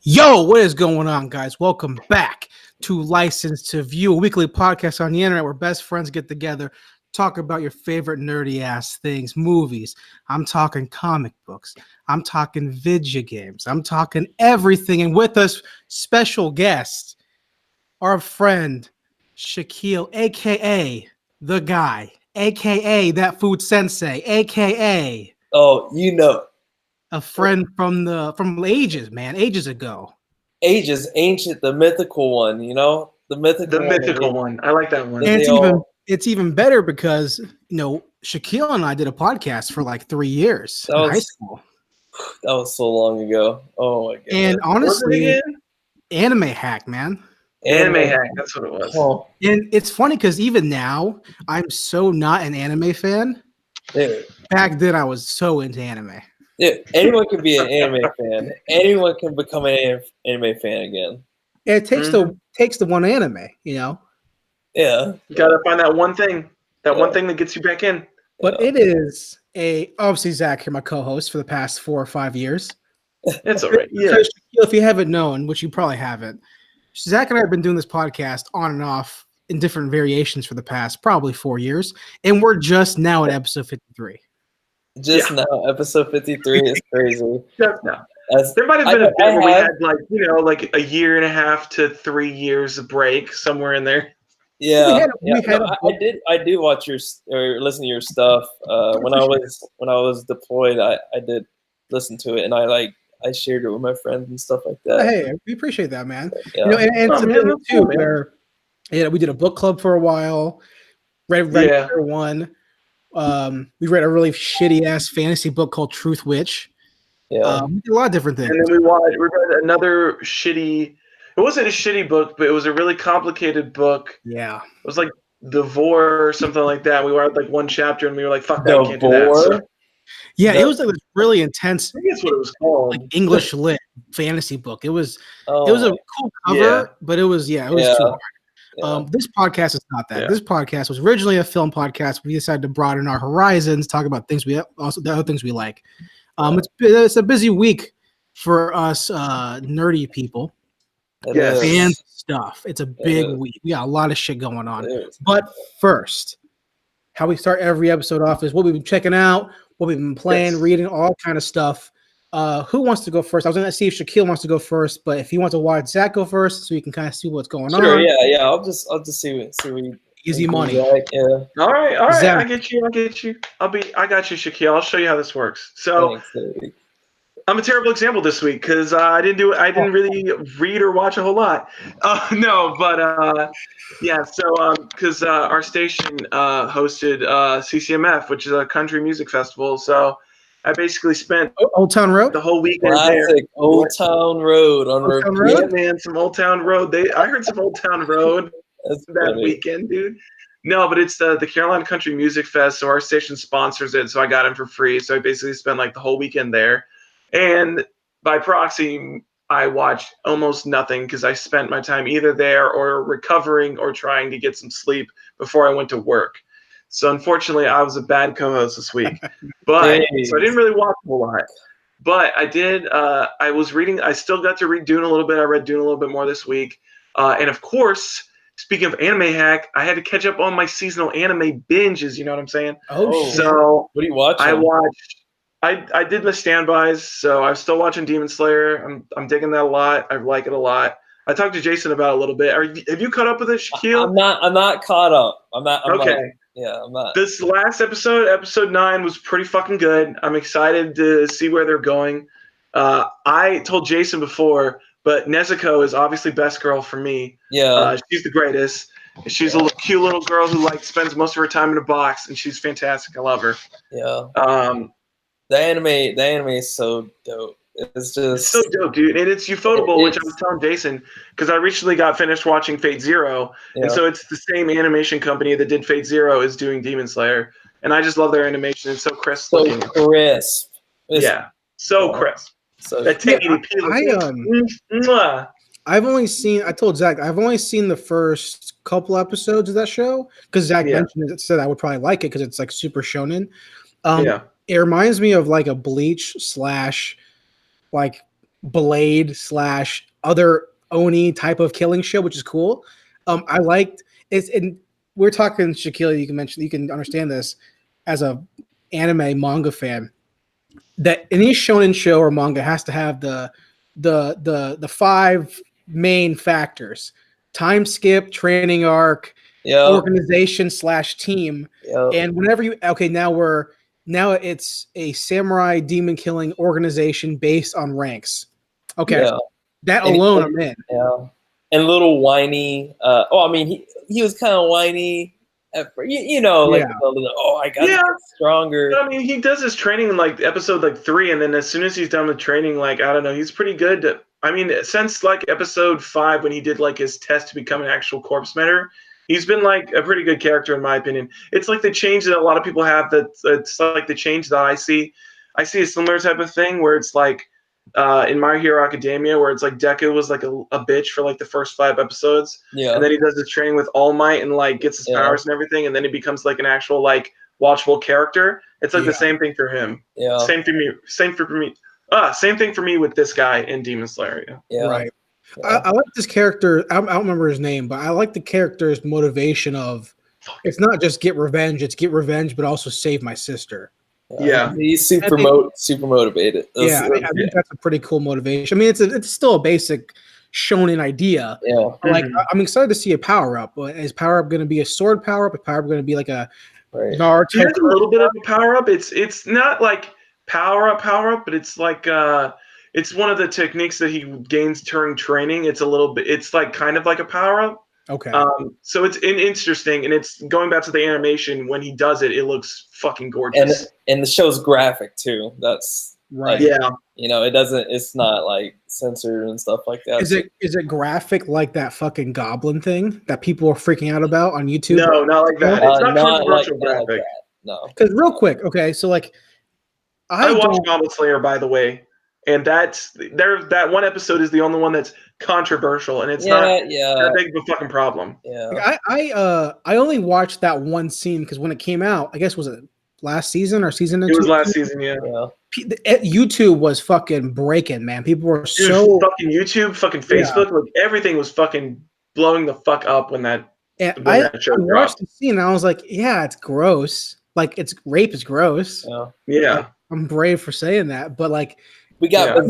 Yo, what is going on, guys? Welcome back to License to View, a weekly podcast on the internet where best friends get together, talk about your favorite nerdy ass things, movies. I'm talking comic books. I'm talking video games. I'm talking everything. And with us, special guest, our friend Shaquille, aka the guy, aka that food sensei, aka Oh, you know, a friend from ages, man, ages ago. ages, ancient, the mythical one. The mythical one. one. I like that one. That And they it's even better because Shaquille and I did a podcast for like 3 years That in was- high school. That was so long ago. Oh my god. And What's it honestly, again? anime hack, man. Anime hack. That's what it was. Oh, And it's funny because even now, I'm so not an anime fan. dude. Back then, I was so into anime. Dude, anyone can be an anime fan. Anyone can become an anime fan again. And it takes the one anime, Yeah. You gotta find that one thing. One thing that gets you back in. But Yeah. it is obviously Zach here, my co-host for the past 4 or 5 years. It's all right. Yeah. So, Shaquille, if you haven't known, which you probably haven't, Zach and I have been doing this podcast on and off in different variations for the past probably 4 years, and we're just now at episode 53. Just now, episode 53 is crazy. Just now. That's- There might have been a I bit where we have- had like a year and a half to 3 years of break somewhere in there. Yeah, We had a book. I do watch your or listen to your stuff. When I was deployed, I did listen to it, and I shared it with my friends and stuff like that. Hey, we appreciate that, man. Yeah. And it's Oh, a man, thing that's too cool, man. where we did a book club for a while. Read Player One. We read a really shitty ass fantasy book called Truth Witch. Yeah. We did a lot of different things. And then we read another shitty. It wasn't a shitty book, but it was a really complicated book. Yeah. It was like Devore or something like that. We read like one chapter and we were like, "Fuck that, we can't do that." Devore? So, Yeah, No. it was like this really intense I think that's what it was called. like English lit fantasy book. It was a cool cover, Yeah. but it was too hard. Yeah. This podcast is not that. Yeah. This podcast was originally a film podcast. We decided to broaden our horizons, talk about things the other things we like. It's a busy week for us nerdy people It Yes. is. and stuff. It's a big is. week. We got a lot of shit going on. It is. But first, how we start every episode off is what we've been checking out, what we've been playing, Yes. reading, all kind of stuff. Who wants to go first? I was going to see if Shaquille wants to go first, but if you want to watch Zach go first, so you can kind of see what's going Sure, on. yeah. I'll just see what Easy money. Yeah. All right. Zach. I get you. I got you, Shaquille. I'll show you how this works. So Thanks. I'm a terrible example this week because I didn't really read or watch a whole lot. No, but yeah. So because our station hosted CCMF, which is a country music festival. So I basically spent Old Town Road? the whole weekend there. Classic Old Town Road on Old Town repeat. Road? Yeah, man, some Old Town Road. I heard some Old Town Road That's that funny. weekend, dude. No, but it's the Carolina Country Music Fest, so our station sponsors it, so I got in for free. So I basically spent like the whole weekend there. And by proxy, I watched almost nothing because I spent my time either there or recovering or trying to get some sleep before I went to work. So unfortunately, I was a bad co-host this week. But so I didn't really watch a whole lot. But I did. I was reading. I still got to read Dune a little bit. I read Dune a little bit more this week. And of course, speaking of anime hack, I had to catch up on my seasonal anime binges. You know what I'm saying? Oh, shit. So What are you watching? I watched. I did my standbys, so I'm still watching Demon Slayer. I'm digging that a lot. I like it a lot. I talked to Jason about it a little bit. Have you caught up with it, Shaquille? I'm not caught up. I'm not. I'm Okay. I'm not. This last episode 9, was pretty fucking good. I'm excited to see where they're going. I told Jason before, but Nezuko is obviously best girl for me. Yeah. She's the greatest. She's a cute little girl who spends most of her time in a box, and she's fantastic. I love her. Yeah. Um, The anime is so dope. It's just It's so dope, dude. And it's Ufotable, which I was telling Jason, because I recently got finished watching Fate Zero. Yeah. And so it's the same animation company that did Fate Zero is doing Demon Slayer. And I just love their animation. It's so crisp so looking. crisp. It's Yeah. So Yeah. crisp. So That Yeah, 1080p looks I told Zach, I've only seen the first couple episodes of that show because Zach Yeah. mentioned it, said I would probably like it because it's like super shonen. yeah. It reminds me of like a Bleach / like Blade / other Oni type of killing show, which is cool. I liked it's and we're talking Shaquille. You can understand this as a anime manga fan. That any shonen show or manga has to have the five main factors: time skip, training arc, Yeah. organization / team. Yeah. And whenever now it's a samurai demon killing organization based on ranks. Okay, Yeah. that And alone I'm in. Yeah. And a little whiny. I mean, he was kind of whiny. You know, like, Yeah. I got to get stronger. I mean, he does his training in like episode like 3, and then as soon as he's done with training, like I don't know, he's pretty good. I mean, since like episode 5 when he did like his test to become an actual corpse mender, he's been like a pretty good character in my opinion. It's like the change that a lot of people have. That it's like the change that I see. I see a similar type of thing where it's like in My Hero Academia, where it's like Deku was like a bitch for like the first 5 episodes, Yeah. and then he does his training with All Might and like gets his powers and everything, and then he becomes like an actual like watchable character. It's like the same thing for him. Yeah. Same for me. Same thing for me with this guy in Demon Slayer. Yeah. Right. Yeah. I like this character. I don't remember his name, but I like the character's motivation of it's not just get revenge, it's get revenge, but also save my sister. Yeah. He's super motivated. I think that's a pretty cool motivation. I mean, it's still a basic shonen idea. Yeah. Like I'm excited to see a power up. Is power up going to be a sword power up? Is power up going to be like a Naruto? He has a little bit of a power up. It's not like power up, but it's like it's one of the techniques that he gains during training. It's a little bit. It's like kind of like a power up. Okay. So it's interesting, and it's going back to the animation. When he does it, it looks fucking gorgeous. And the show's graphic too. That's right. Yeah. You know, it's not like censored and stuff like that. Is it graphic like that fucking goblin thing that people are freaking out about on YouTube? No, not like that. It's not controversial graphic. Like no. Because real quick, okay, so like I watched Goblin Slayer, by the way, and that one episode is the only one that's controversial, and it's not that big of a fucking problem. Yeah. Like I only watched that one scene because when it came out, I guess was it last season or season? It was last season, yeah. YouTube was fucking breaking, man. People were fucking YouTube, fucking Facebook, like everything was fucking blowing the fuck up when that. And I watched the scene and I was like, yeah, it's gross. Like rape is gross. Yeah. Like, I'm brave for saying that, but like we got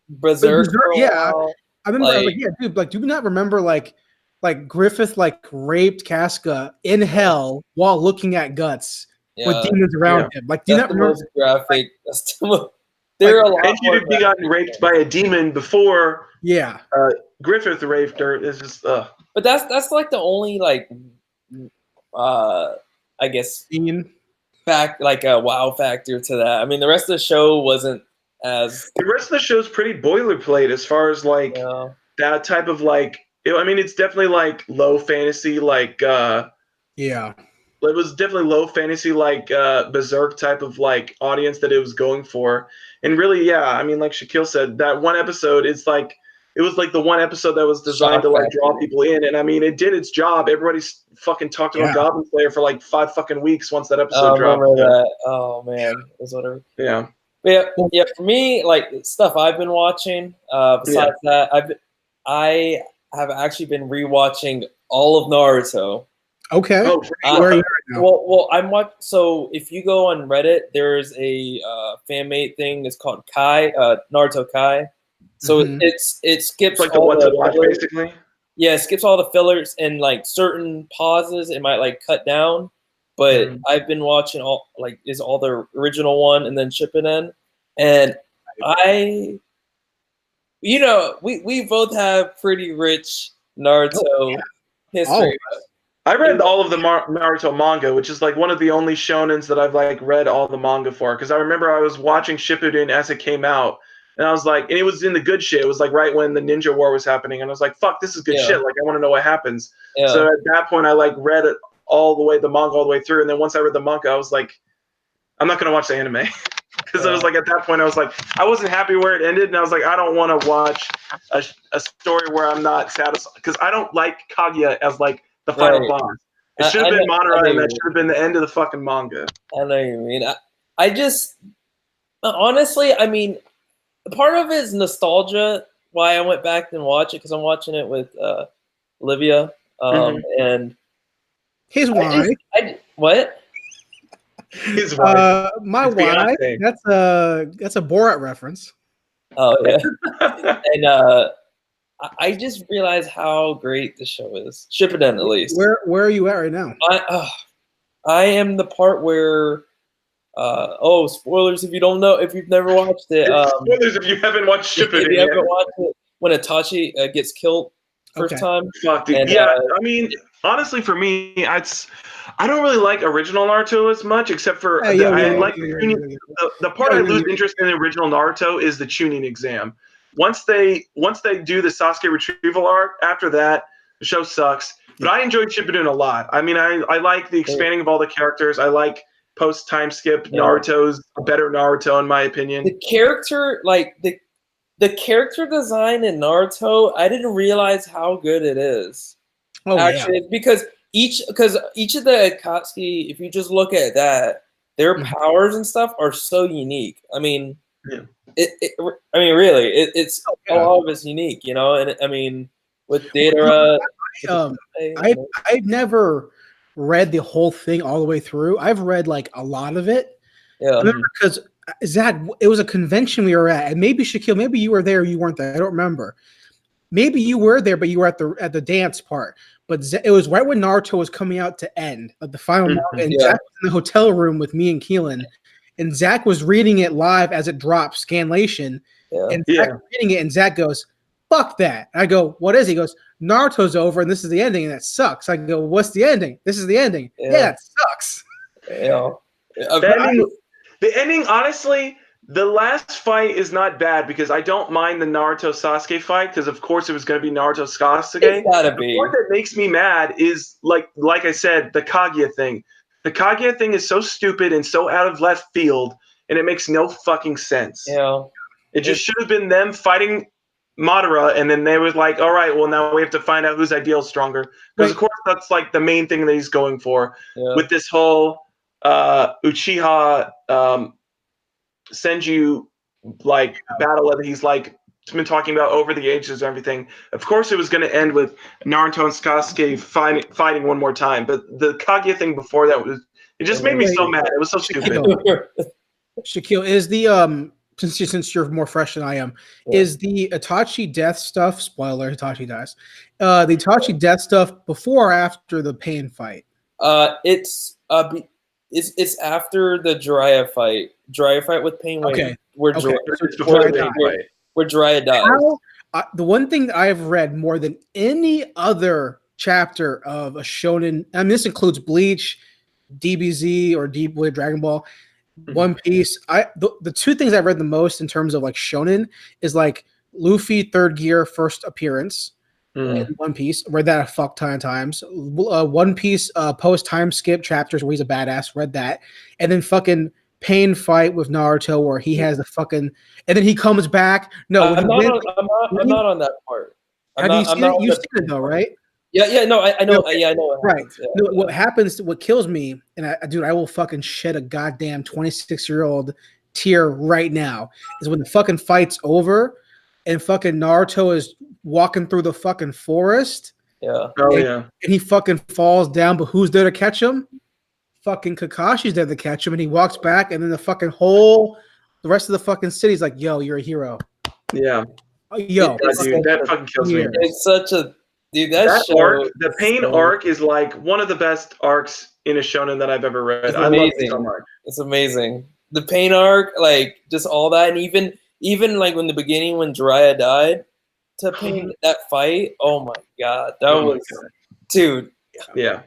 Berserk. Yeah. I remember dude, like do you not remember like Griffith like raped Casca in hell while looking at guts with demons around him? Like do you not remember most graphic? There are a lot and she had gotten raped by a demon before. Yeah. Griffith raped her. It's just But that's like the only like I guess like a wow factor to that. I mean, the rest of the show wasn't as. The rest of the show's pretty boilerplate as far as like that type of like. I mean, it's definitely like low fantasy, like it was definitely low fantasy, like Berserk type of like audience that it was going for, and really, I mean, like Shaquille said, that one episode is like. It was like the one episode that was designed to like draw people in, and I mean, it did its job. Everybody's fucking talked about Goblin Slayer for like 5 fucking weeks once that episode dropped. Oh man, it was whatever. Yeah. But yeah. For me, like stuff I've been watching. Besides that, I have actually been rewatching all of Naruto. Okay. Where are you right now? Well, I'm watching. So if you go on Reddit, there's a fan made thing. It's called Naruto Kai. So it skips like all the watch, fillers. Basically. Yeah, it skips all the fillers and like certain pauses. It might like cut down, but I've been watching all the original one and then Shippuden, and we both have pretty rich Naruto history. I read all of the Naruto manga, which is like one of the only shonens that I've like read all the manga for. Because I remember I was watching Shippuden as it came out. And I was like, and it was in the good shit. It was like right when the Ninja War was happening. And I was like, fuck, this is good shit. Like, I want to know what happens. Yeah. So at that point, I like read it the manga all the way through. And then once I read the manga, I was like, I'm not going to watch the anime. Because I was like, at that point, I was like, I wasn't happy where it ended. And I was like, I don't want to watch a story where I'm not satisfied. Because I don't like Kaguya as like the final boss. It should have been Madara, and that should have been the end of the fucking manga. I know what you mean. I just, honestly, I mean, part of it is nostalgia. Why I went back and watched it because I'm watching it with Olivia, and His wife. What? His wife. My It's wife. Beyonce. That's a Borat reference. Oh yeah, and I just realized how great the show is. Shippuden, at least. Where are you at right now? I am the part where. Spoilers if you don't know, if you've never watched it. Spoilers if you haven't watched Shippuden If you yet. haven't watched it, when Itachi gets killed first time. Fuck, dude. And, I mean, honestly, for me, I don't really like original Naruto as much, except for the part I lose interest in the original Naruto is the Chunin exam. Once they do the Sasuke retrieval arc, after that, the show sucks. But I enjoyed Shippuden a lot. I mean, I like the expanding of all the characters. I like post time skip Naruto's a better Naruto in my opinion. The character, like the character design in Naruto, I didn't realize how good it is. Oh, actually, because each of the Akatsuki, if you just look at that, their powers and stuff are so unique. I mean, it's a lot of it's unique, you know. And I mean, with Datara, I've never read the whole thing all the way through. I've read like a lot of it. Yeah. I remember because Zach, it was a convention we were at, and maybe Shaquille, maybe you were there, or you weren't there. I don't remember. Maybe you were there, but you were at the dance part. But it was right when Naruto was coming out to end, like the final Naruto, and Zach was in the hotel room with me and Keelan, and Zach was reading it live as it dropped, scanlation, and Zach reading it, and Zach goes, "Fuck that!" I go, "What is it?" He goes, "Naruto's over, and this is the ending, and that sucks." I go, "What's the ending?" "This is the ending." Yeah, that sucks. Yeah. The ending, honestly, the last fight is not bad because I don't mind the Naruto Sasuke fight because of course it was going to be Naruto Sasuke. It's gotta be. The part that makes me mad is like I said, the Kaguya thing. The Kaguya thing is so stupid and so out of left field, and it makes no fucking sense. Yeah. It just should have been them fighting Madara, and then they was like, all right, well, now we have to find out whose ideal is stronger. Because, of course, that's like the main thing that he's going for with this whole Uchiha Senju like battle that he's like been talking about over the ages and everything. Of course, it was going to end with Naruto and Sasuke fighting one more time. But the Kaguya thing before that it just made me so mad. It was so stupid. Shaquille, is the since you're more fresh than I am, is the Itachi death stuff, spoiler, Itachi dies, the Itachi death stuff before or after the Pain fight? It's after the Jiraiya fight with Pain. Where Jiraiya dies. The one thing that I have read more than any other chapter of a shonen, and this includes Bleach, DBZ or Deep Blue Dragon Ball, One Piece. The two things I've read the most in terms of like shonen is like Luffy third gear first appearance in One Piece. Read that a fuck ton of times. One Piece post time skip chapters where he's a badass. Read that, and then fucking Pain fight with Naruto where he has the fucking, and then he comes back. No, I'm not on that part. You've seen it though, right? Yeah, no, I know. Okay. Yeah, I know what happens. Right. No, what happens, what kills me, and I will fucking shed a goddamn 26-year-old tear right now, is when the fucking fight's over and fucking Naruto is walking through the fucking forest. Yeah. And he fucking falls down, but who's there to catch him? Fucking Kakashi's there to catch him, and he walks back, and then the rest of the fucking city's like, yo, you're a hero. Yeah. Yo. Dude, that fucking kills me. It's such a... Dude, that arc, the Pain arc is like one of the best arcs in a shonen that I've ever read. I love it so much. It's amazing. The Pain arc, like just all that, and even like in the beginning when Jiraiya died, to Pain that fight. Oh my god, dude. Yeah,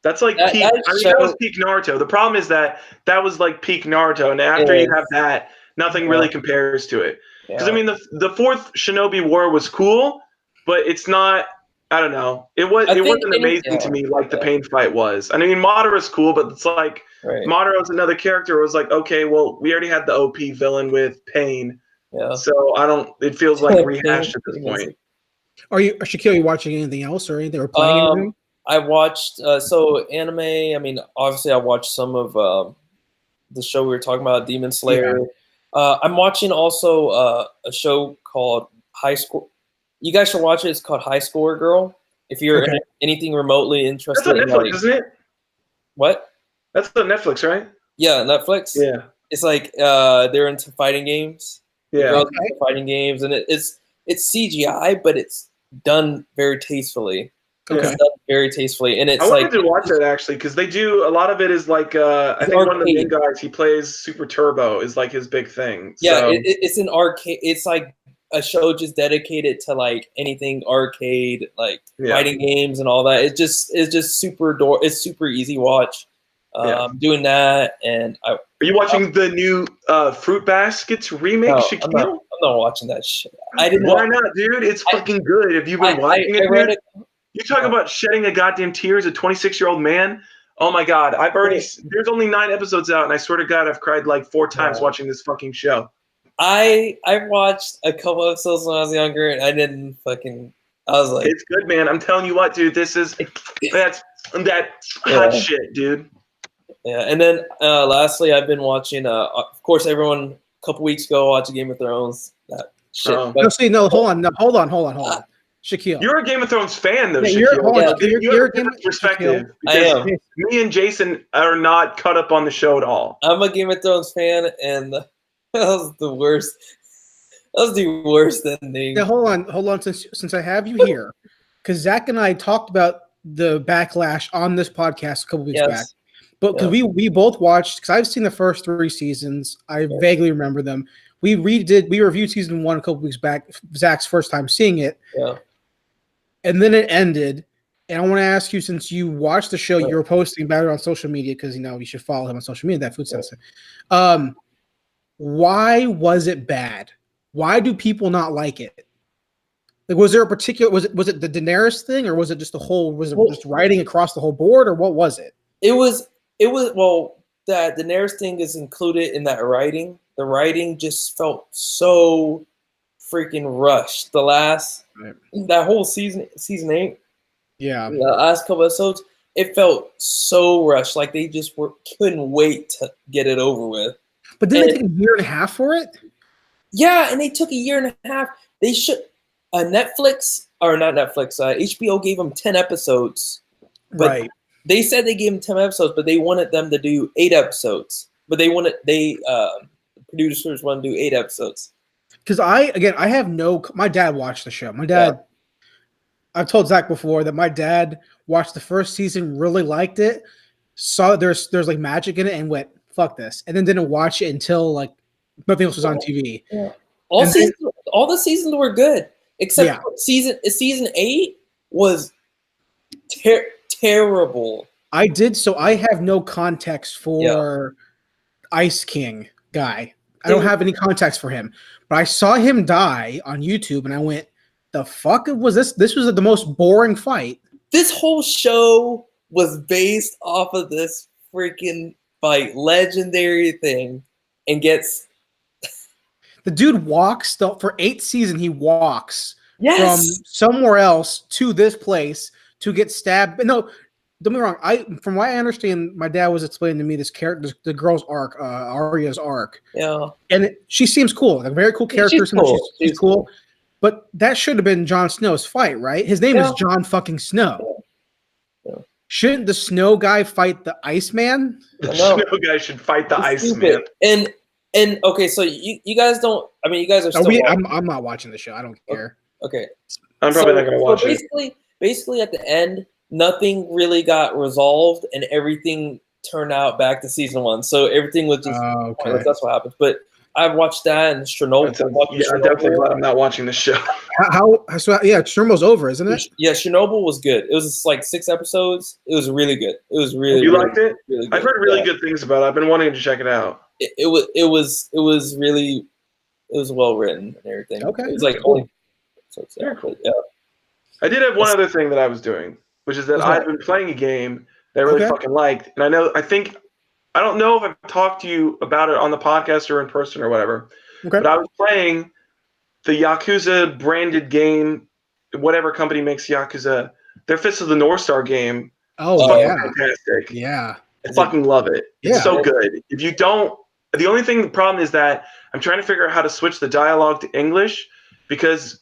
that's like peak. That was peak Naruto. The problem is that was like peak Naruto, and after you have that, nothing really compares to it. Because I mean, the fourth Shinobi War was cool. But it's not. I don't know. It wasn't amazing to me like the Pain fight was. I mean, Madara's cool, but it's like Madara's another character. It was like, okay, well, we already had the OP villain with Pain, so I don't. It feels like rehashed at this point. Are you Shaquille? Are you watching anything else or anything or playing anything? I watched anime. I mean, obviously, I watched some of the show we were talking about, Demon Slayer. I'm watching also a show called High Score. You guys should watch it. It's called High Score Girl. If you're anything remotely interested, that's on in, Netflix, like, isn't it? What? That's on Netflix, right? Yeah, Netflix. Yeah. It's like they're into fighting games. The Yeah. girls into fighting games, and it's CGI, but it's done very tastefully. Okay. It's done very tastefully, and it's I wanted like to watch that actually because they do a lot of it is like I think one of the main guys he plays Super Turbo is like his big thing. Yeah, so. it's an arcade. It's like a show just dedicated to like anything arcade, like fighting games and all that. It's just super it's super easy watch. Doing that, and are you watching the new Fruit Baskets remake? No, Shaquille? I'm not watching that shit. I didn't. Why not, dude? It's fucking good. Have you been watching it, read dude? You talk about shedding a goddamn tear as a 26-year-old man. Oh my god, there's only 9 episodes out, and I swear to God, I've cried like 4 times watching this fucking show. I watched a couple episodes when I was younger, and I didn't fucking. I was like, it's good, man. I'm telling you what, dude. That's hot shit, dude. Yeah, and then lastly, I've been watching. Of course, everyone a couple weeks ago watched Game of Thrones. That shit. Hold on. Shaquille, you're a Game of Thrones fan, though. Yeah, Shaquille. you're a Game of perspective. I am. Me and Jason are not caught up on the show at all. I'm a Game of Thrones fan, and that was the worst. That was the worst ending. Yeah, hold on. Since I have you here, because Zach and I talked about the backlash on this podcast a couple weeks back. But because we both watched, because I've seen the first 3 seasons, I vaguely remember them. We reviewed season 1 a couple weeks back. Zach's first time seeing it. Yeah. And then it ended. And I want to ask you, since you watched the show, you were posting about it on social media because you should follow him on social media. That food sensor. Why was it bad? Why do people not like it? Like, was there a particular? Was it the Daenerys thing, or was it just the whole? Was it just writing across the whole board, or what was it? It was that Daenerys thing is included in that writing. The writing just felt so freaking rushed. That whole season 8. Yeah. The last couple episodes, it felt so rushed. Like they just couldn't wait to get it over with. But didn't they take a year and a half for it? Yeah, and they took a year and a half. They should Netflix or not Netflix. HBO gave them 10 episodes. Right. They said they gave them 10 episodes, but they wanted them to do 8 episodes. But producers want to do 8 episodes. Because I have my dad watched the show. My dad, I've told Zach before that my dad watched the first season, really liked it, saw there's like magic in it, and went, fuck this. And then didn't watch it until like nothing else was on TV. Yeah. All the seasons were good. Except season 8 was terrible. I have no context for Ice King guy. I don't have any context for him. But I saw him die on YouTube and I went, the fuck was this? This was the most boring fight. This whole show was based off of this freaking legendary thing, and gets the dude walks for 8 seasons. He walks from somewhere else to this place to get stabbed. But no, don't be wrong. From what I understand, my dad was explaining to me this character, the girl's arc, Arya's arc. Yeah, and she seems cool, like a very cool character. She's cool. But that should have been Jon Snow's fight, right? His name is Jon fucking Snow. Yeah. Shouldn't the Snow guy fight the Iceman? The Snow guy should fight the Iceman. And okay, so you guys don't. I mean, you guys are still. I'm not watching the show. I don't care. Okay, I'm probably not going to watch it. Basically, at the end, nothing really got resolved, and everything turned out back to season 1. So everything was just. That's what happens. But I've watched that and Chernobyl. I'm definitely glad I'm not watching the show. Chernobyl's over, isn't it? Yeah, Chernobyl was good. It was like 6 episodes. It was really good. It was really. You liked it? Really I've heard really good things about it. I've been wanting to check it out. It was really well written and everything. Okay, it was like cool. Very cool. I did have one other thing that I was doing, which is that I've been playing a game that I really fucking liked, and I don't know if I've talked to you about it on the podcast or in person or whatever. Okay. But I was playing the Yakuza branded game, whatever company makes Yakuza, their Fist of the North Star game. Oh, yeah. Fantastic. Yeah. I fucking love it. It's so good. If you don't, the only problem is that I'm trying to figure out how to switch the dialogue to English because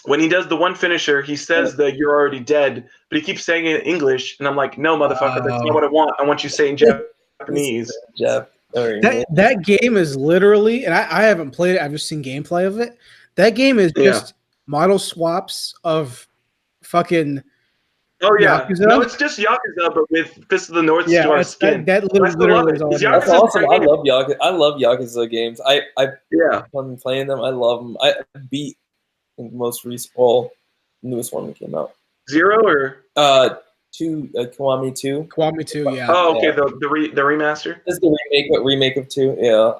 when he does the one finisher, he says that you're already dead, but he keeps saying it in English, and I'm like, no, motherfucker, that's not what I want. I want you saying Japanese. That game is literally, and I haven't played it. I've just seen gameplay of it. That game is just model swaps of fucking. Oh yeah, Yakuza? No, it's just Yakuza, but with Fist of the North Star skin. That literally is all. That's awesome. I love Yakuza. I love Yakuza games. I'm playing them. I love them. I beat the most recent, newest one that came out. 0 or 2, Kiwami 2. Kiwami 2, yeah. Oh, okay, the remaster. It's the remake of 2. Yeah.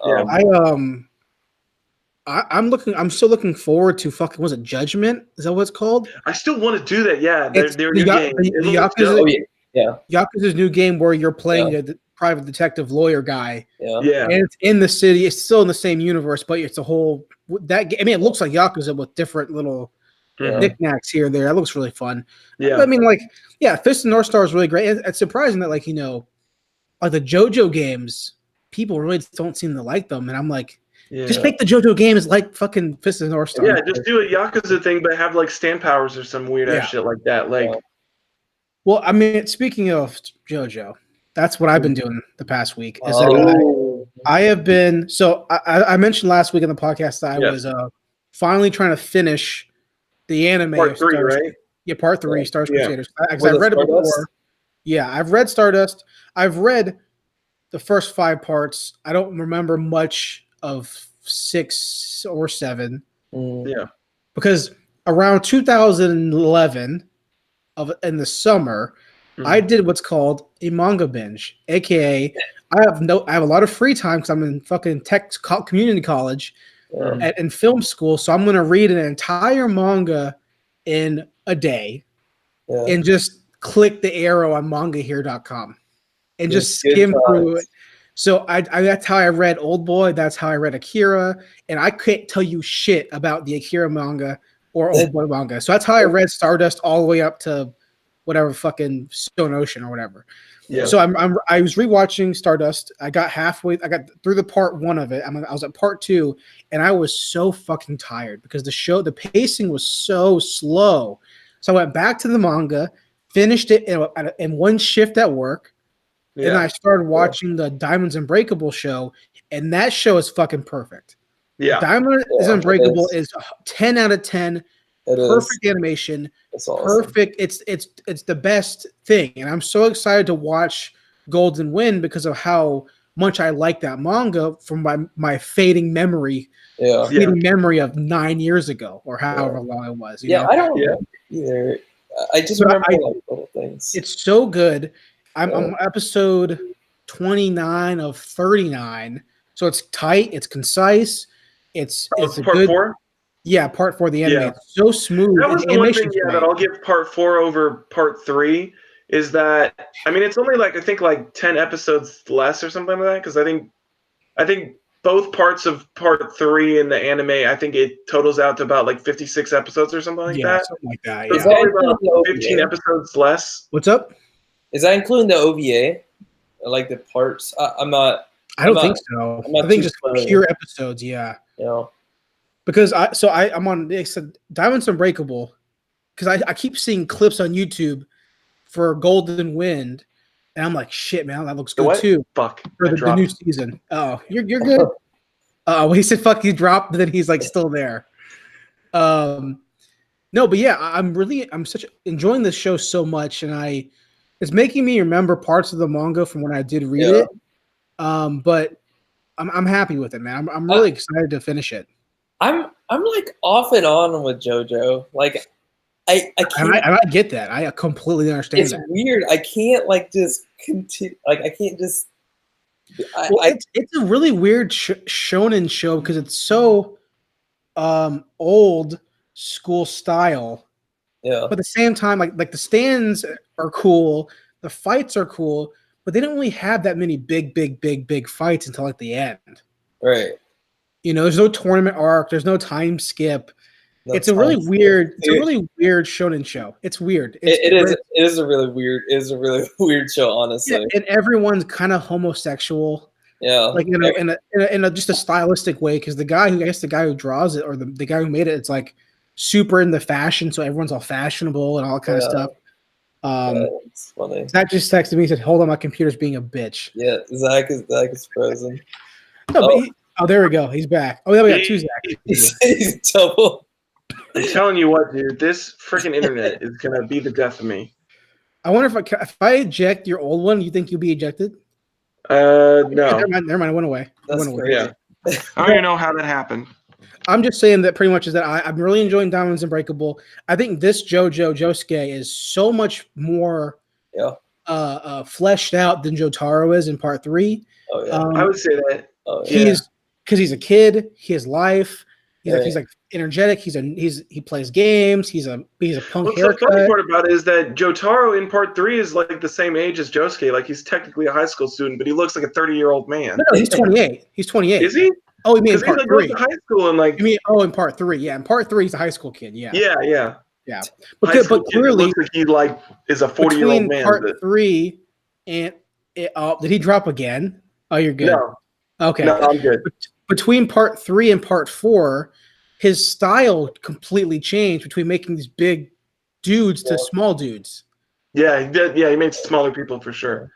I'm still looking forward to fucking. Was it Judgment? Is that what it's called? I still want to do that. Yeah, their new game. Yakuza's new game where you're playing the private detective lawyer guy. Yeah. And it's in the city. It's still in the same universe, but it's a whole that. I mean, it looks like Yakuza with different little knickknacks here and there. That looks really fun. Yeah. But I mean, Fist of North Star is really great. It's surprising that like the JoJo games, people really don't seem to like them, and I'm like. Yeah. Just make the JoJo games like fucking Fist of the North Star. Yeah, just do a Yakuza thing, but have like stand powers or some weird ass shit like that. Well, I mean, speaking of JoJo, that's what I've been doing the past week. I have been. So I mentioned last week in the podcast that I was finally trying to finish the anime. Part 3, right? Yeah, part 3, Stars Crusaders. Because I read it before. Yeah, I've read Stardust. I've read the first 5 parts. I don't remember much of 6 or 7. Yeah. Because around 2011 in the summer, I did what's called a manga binge, aka I have a lot of free time because I'm in fucking community college and film school, so I'm going to read an entire manga in a day and just click the arrow on mangahere.com and just skim through it. So that's how I read Old Boy. That's how I read Akira, and I couldn't tell you shit about the Akira manga or Old Boy manga. So that's how I read Stardust all the way up to whatever fucking Stone Ocean or whatever. Yeah. So I was rewatching Stardust. I got through the part 1 of it. I was at part 2, and I was so fucking tired because the pacing was so slow. So I went back to the manga, finished it in one shift at work. Yeah. And I started watching the Diamonds Unbreakable show, and that show is fucking perfect. Yeah. Diamonds Unbreakable is 10 out of 10. Perfect animation. It's awesome. Perfect. It's the best thing. And I'm so excited to watch Golden Wind because of how much I like that manga from my fading memory. Yeah. Fading memory of 9 years ago or however long it was. You know? I don't know either. I just remember little things. It's so good. I'm on episode 29 of 39, so it's tight, it's concise, it's a part 4. Yeah, part 4 of the anime. Yeah. It's so smooth. That was the one thing that I'll give part 4 over part 3 is that it's only I think 10 episodes less or something like that because I think both parts of part 3 in the anime I think it totals out to about 56 episodes or something like that. Something like that. So it's probably about 15 episodes less. What's up? Is that including the OVA? Like the parts? I'm not. I don't think so. I think just pure episodes. Yeah. Yeah. Because I'm on. They said Diamonds Unbreakable, because I keep seeing clips on YouTube for Golden Wind, and I'm like, shit, man, that looks good too. Fuck. For the new season. Oh, you're good. When he said fuck, he dropped, but then he's still there. No, but yeah, I'm enjoying this show so much, and it's making me remember parts of the manga from when I did read it. But I'm happy with it, man. I'm really excited to finish it. I'm off and on with JoJo. I can't. And I get that. I completely understand. It's weird. I can't just continue. I can't just. It's a really weird shonen show because it's so old school style. Yeah. But at the same time, like the stands are cool, the fights are cool, but they don't really have that many big fights until the end. Right. There's no tournament arc, there's no time skip. It's a really weird shonen show. It's weird. It is a really weird show, honestly. Yeah, and everyone's kind of homosexual. Yeah, like in a just a stylistic way, because the guy who draws it, or the guy who made it, it's like super into fashion, so everyone's all fashionable and all that kind of stuff. It's funny. Zach just texted me and said, "Hold on, my computer's being a bitch." Yeah, Zach is frozen. No, but there we go. He's back. Oh, yeah, we got two Zach. He's double. I'm telling you what, dude. This freaking internet is gonna be the death of me. I wonder if I eject your old one, you think you'll be ejected? No. Never mind. It went away. That's crazy. Yeah. I don't even know how that happened. I'm just saying that pretty much is that I'm really enjoying Diamonds Unbreakable. I think this Josuke is so much more fleshed out than Jotaro is in part 3. Oh yeah. I would say that. He's because he's a kid, he has life. He's like energetic. He plays games. He's a punk haircut. The funny part about it is that Jotaro in part 3 is like the same age as Josuke. Like he's technically a high school student, but he looks like a 30-year-old man. No, he's 28. He's 28. Is he? Oh, you mean in part 3? High school and like. You mean in part 3? Yeah, in part 3 he's a high school kid. Yeah. Yeah. But clearly, looks like he like is a 40-year-old man. Part 3 and did he drop again? Oh, you're good. No. Okay. No, I'm good. Between part 3 and part 4, his style completely changed between making these big dudes to small dudes. Yeah, he did. Yeah, he made smaller people for sure.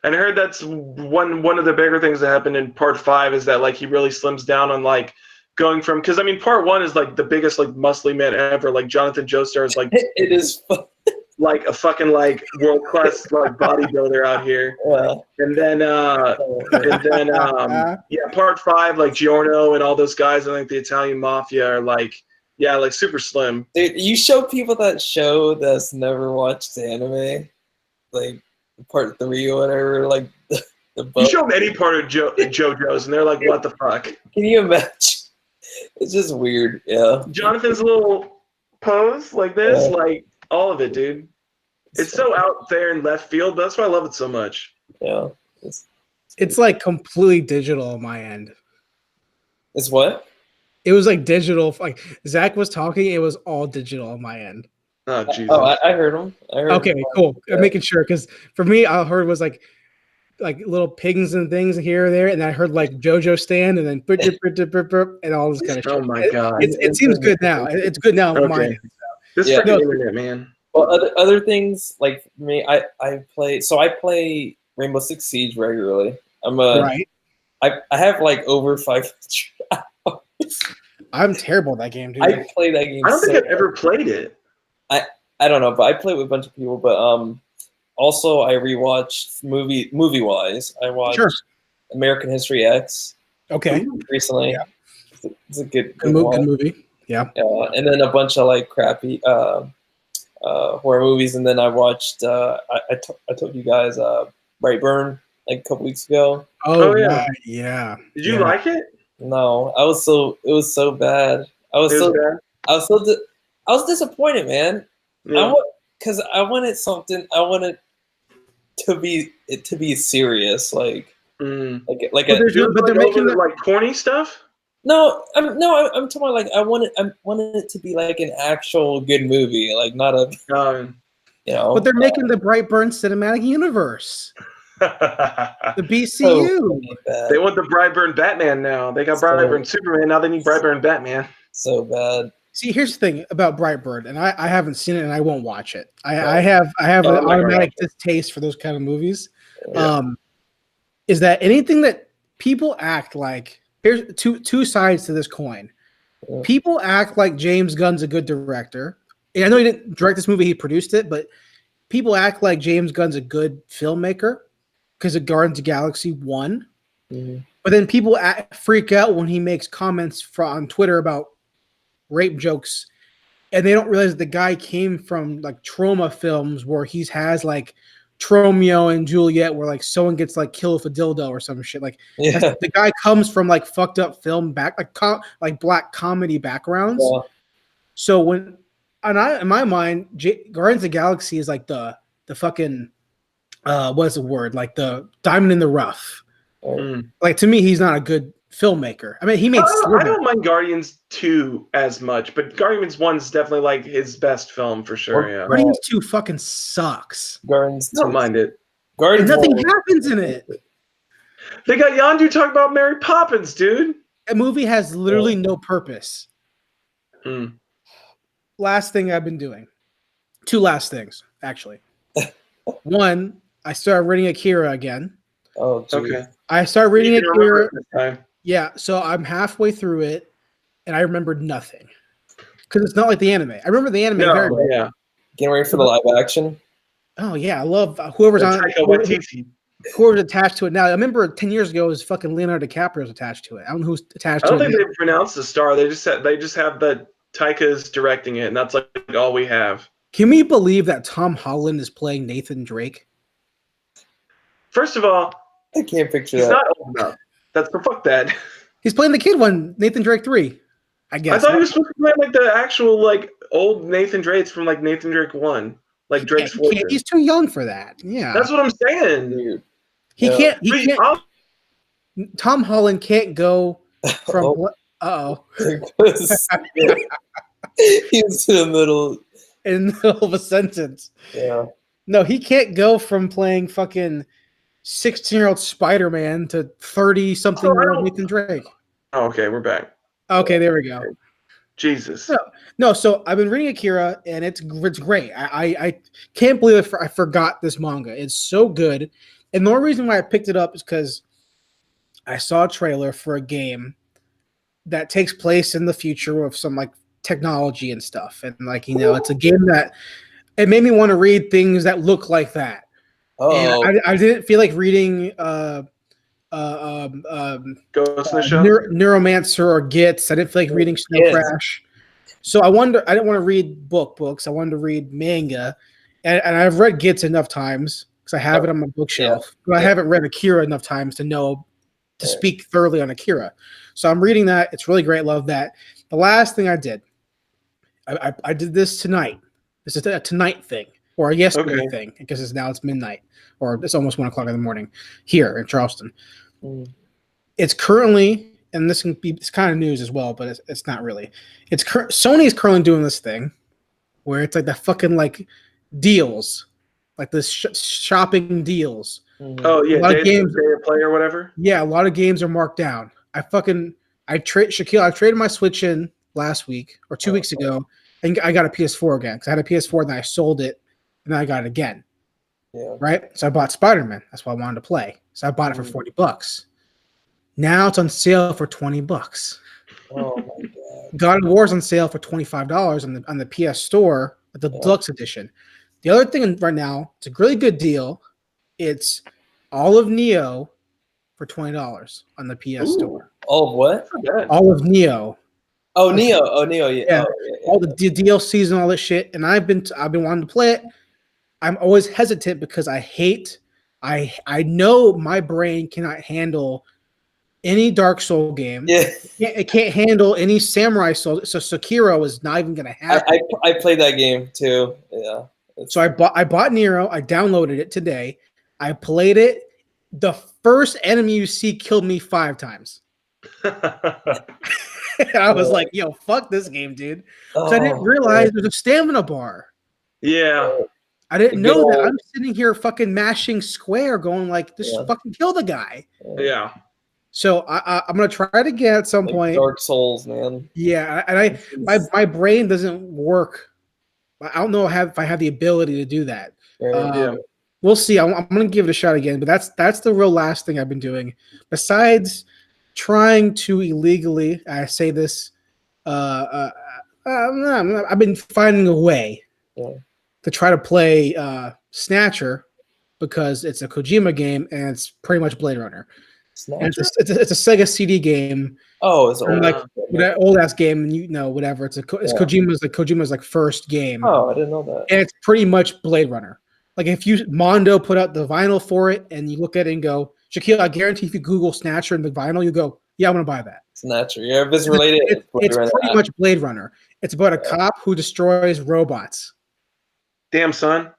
And I heard that's one of the bigger things that happened in part 5 is that like he really slims down on like going from, because I mean part 1 is like the biggest like muscly man ever. Like Jonathan Joestar is like it is like a fucking like world class like bodybuilder out here. And then part 5 like Giorno and all those guys and like the Italian mafia are like like super slim. Dude, you show people that show that's never watched anime, like part 3 or whatever, like the boat. You show them any part of JoJo's and they're like, what the fuck? Can you imagine? It's just weird. Yeah. Jonathan's little pose like this, like all of it, dude. It's so out there in left field, but that's why I love it so much. Yeah. It's like completely digital on my end. It's what? It was like digital. Like Zach was talking, it was all digital on my end. Oh, Jesus. Oh, I heard him. Okay, cool. I'm making sure, because for me, I heard was like little pigs and things here or there, and I heard like JoJo stand, and then and all this kind of shit. Oh my god! It seems good now. It's good now. Okay. On my end, so. This freaking internet, man. Well, other things like for me, I play Rainbow Six Siege regularly. I have like over 500 hours. I'm terrible at that game, dude. I play that game. I don't think I've ever played it. I don't know, but I play with a bunch of people. But also I rewatched movie wise. I watched American History X. Okay. Recently. Yeah. It's a good movie. Yeah. And then a bunch of like crappy horror movies, and then I watched. I told you guys Brightburn like a couple weeks ago. Oh yeah. Did you like it? No, it was so bad. I was disappointed, man. Yeah. Because I wanted something. I wanted to be serious, like but they're making like corny stuff. No, I'm talking about like I wanted it to be like an actual good movie, like not a But they're making the Brightburn cinematic universe. The BCU. They want the Brightburn Batman now. They got Brightburn Superman. Now they need Brightburn Batman. So bad. See, here's the thing about Brightburn, and I haven't seen it, and I won't watch it. I have an automatic distaste for those kind of movies. Yeah. Is that anything that people act like? Here's two sides to this coin. Yeah. People act like James Gunn's a good director. And I know he didn't direct this movie; he produced it, but people act like James Gunn's a good filmmaker because of Guardians of the Galaxy 1. Mm-hmm. But then people freak out when he makes comments on Twitter about rape jokes, and they don't realize that the guy came from like trauma films where he has like Tromeo and Juliet, where like someone gets like killed with a dildo or some shit. Like the guy comes from like fucked up film like black comedy backgrounds. Yeah. So when in my mind, Guardians of the Galaxy is like the fucking what's the word? Like the diamond in the rough. Like to me, he's not a good filmmaker. I mean, he made. I don't mind Guardians 2 as much, but Guardians 1 is definitely like his best film for sure. Yeah, Guardians 2 fucking sucks. Guardians 2. Don't mind it. Guardians. And nothing happens in it. They got Yondu talking about Mary Poppins, dude. That movie has literally no purpose. Last thing I've been doing. 2 last things, actually. One, I started reading Akira again. Oh, geez. Okay. I started reading You can Akira. remember it this time. Yeah, so I'm halfway through it, and I remembered nothing. Because it's not like the anime. I remember the anime very well. Yeah. Getting ready for the live action. Oh, yeah, I love whoever's on Taika Waititi. whoever's attached to it now. I remember 10 years ago, it was fucking Leonardo DiCaprio's attached to it. I don't know who's attached I to don't it. think they pronounced the star. They just have that Taika's directing it, and that's like all we have. Can we believe that Tom Holland is playing Nathan Drake? First of all, I can't picture he's that. not old enough. Fuck that. He's playing the kid one, Nathan Drake 3, I guess. I thought he was supposed to play like the actual like old Nathan Drakes from like Nathan Drake 1, like Drake's Fortune. He's too young for that. Yeah, That's what I'm saying. Weird. he can't. He Wait, can't. Tom Holland can't go from. He's in the middle. In the middle of a sentence. Yeah. No, he can't go from playing fucking 16-year-old Spider-Man to 30-something-year-old Nathan Drake. Oh, okay, we're back. Okay, there we go. Jesus. No, so I've been reading Akira, and it's great. I can't believe I forgot this manga. It's so good. And the only reason why I picked it up is because I saw a trailer for a game that takes place in the future of some like technology and stuff. And like, it's a game that it made me want to read things that look like that. Oh. And I didn't feel like reading Ghost in the Shell? Neuromancer or Gits. I didn't feel like reading Snow Crash. So I didn't want to read books. I wanted to read manga. And I've read Gits enough times because I have it on my bookshelf. But I haven't read Akira enough times to speak thoroughly on Akira. So I'm reading that. It's really great. Love that. The last thing I did, I did this tonight. This is a tonight thing or a yesterday thing because it's midnight or it's almost 1 o'clock in the morning here in Charleston. It's currently, and this can be it's kind of news as well, but it's not really. Sony is currently doing this thing where it's like the fucking like deals, like this shopping deals. Oh yeah, a lot of games day of play or whatever. Yeah, a lot of games are marked down. I traded my Switch in last week or 2 weeks ago, and I got a PS4 again because I had a PS4 and then I sold it, and then I got it again. Yeah. Right. So I bought Spider-Man. That's what I wanted to play. So I bought it for $40. Now it's on sale for $20. Oh my god. God of War's on sale for $25 on the PS Store, the deluxe edition. The other thing right now, it's a really good deal. It's all of Neo for $20 on the PS Store. All of what? All of Neo. Oh, Neo. Oh, Neo. Yeah. Oh, yeah. All the DLCs and all this shit. And I've been wanting to play it. I'm always hesitant because I know my brain cannot handle any Dark Soul game. Yeah. It can't handle any Samurai Soul. So Sekiro is not even going to happen. I played that game too. Yeah. So I bought Nero. I downloaded it today. I played it. The first enemy you see killed me 5 times. And I was like, yo, fuck this game, dude. Because I didn't realize there's a stamina bar. Yeah. I didn't know that. I'm sitting here fucking mashing square going like, just fucking kill the guy. Yeah. So I'm going to try it again at some point. Dark Souls, man. Yeah. And my brain doesn't work. I don't know if I have the ability to do that. We'll see. I'm going to give it a shot again. But that's the real last thing I've been doing. Besides trying to illegally, I say this, I've been finding a way to try to play Snatcher because it's a Kojima game and it's pretty much Blade Runner. And it's a Sega CD game. Oh, it's old. Like old ass game, and whatever. It's Kojima's like first game. Oh, I didn't know that. And it's pretty much Blade Runner. Like if Mondo put out the vinyl for it, and you look at it and go, Shaquille, I guarantee if you Google Snatcher and the vinyl, you go, yeah, I'm gonna buy that. Snatcher, yeah, if it's related. It's pretty much Blade Runner. It's about a cop who destroys robots. Damn, son.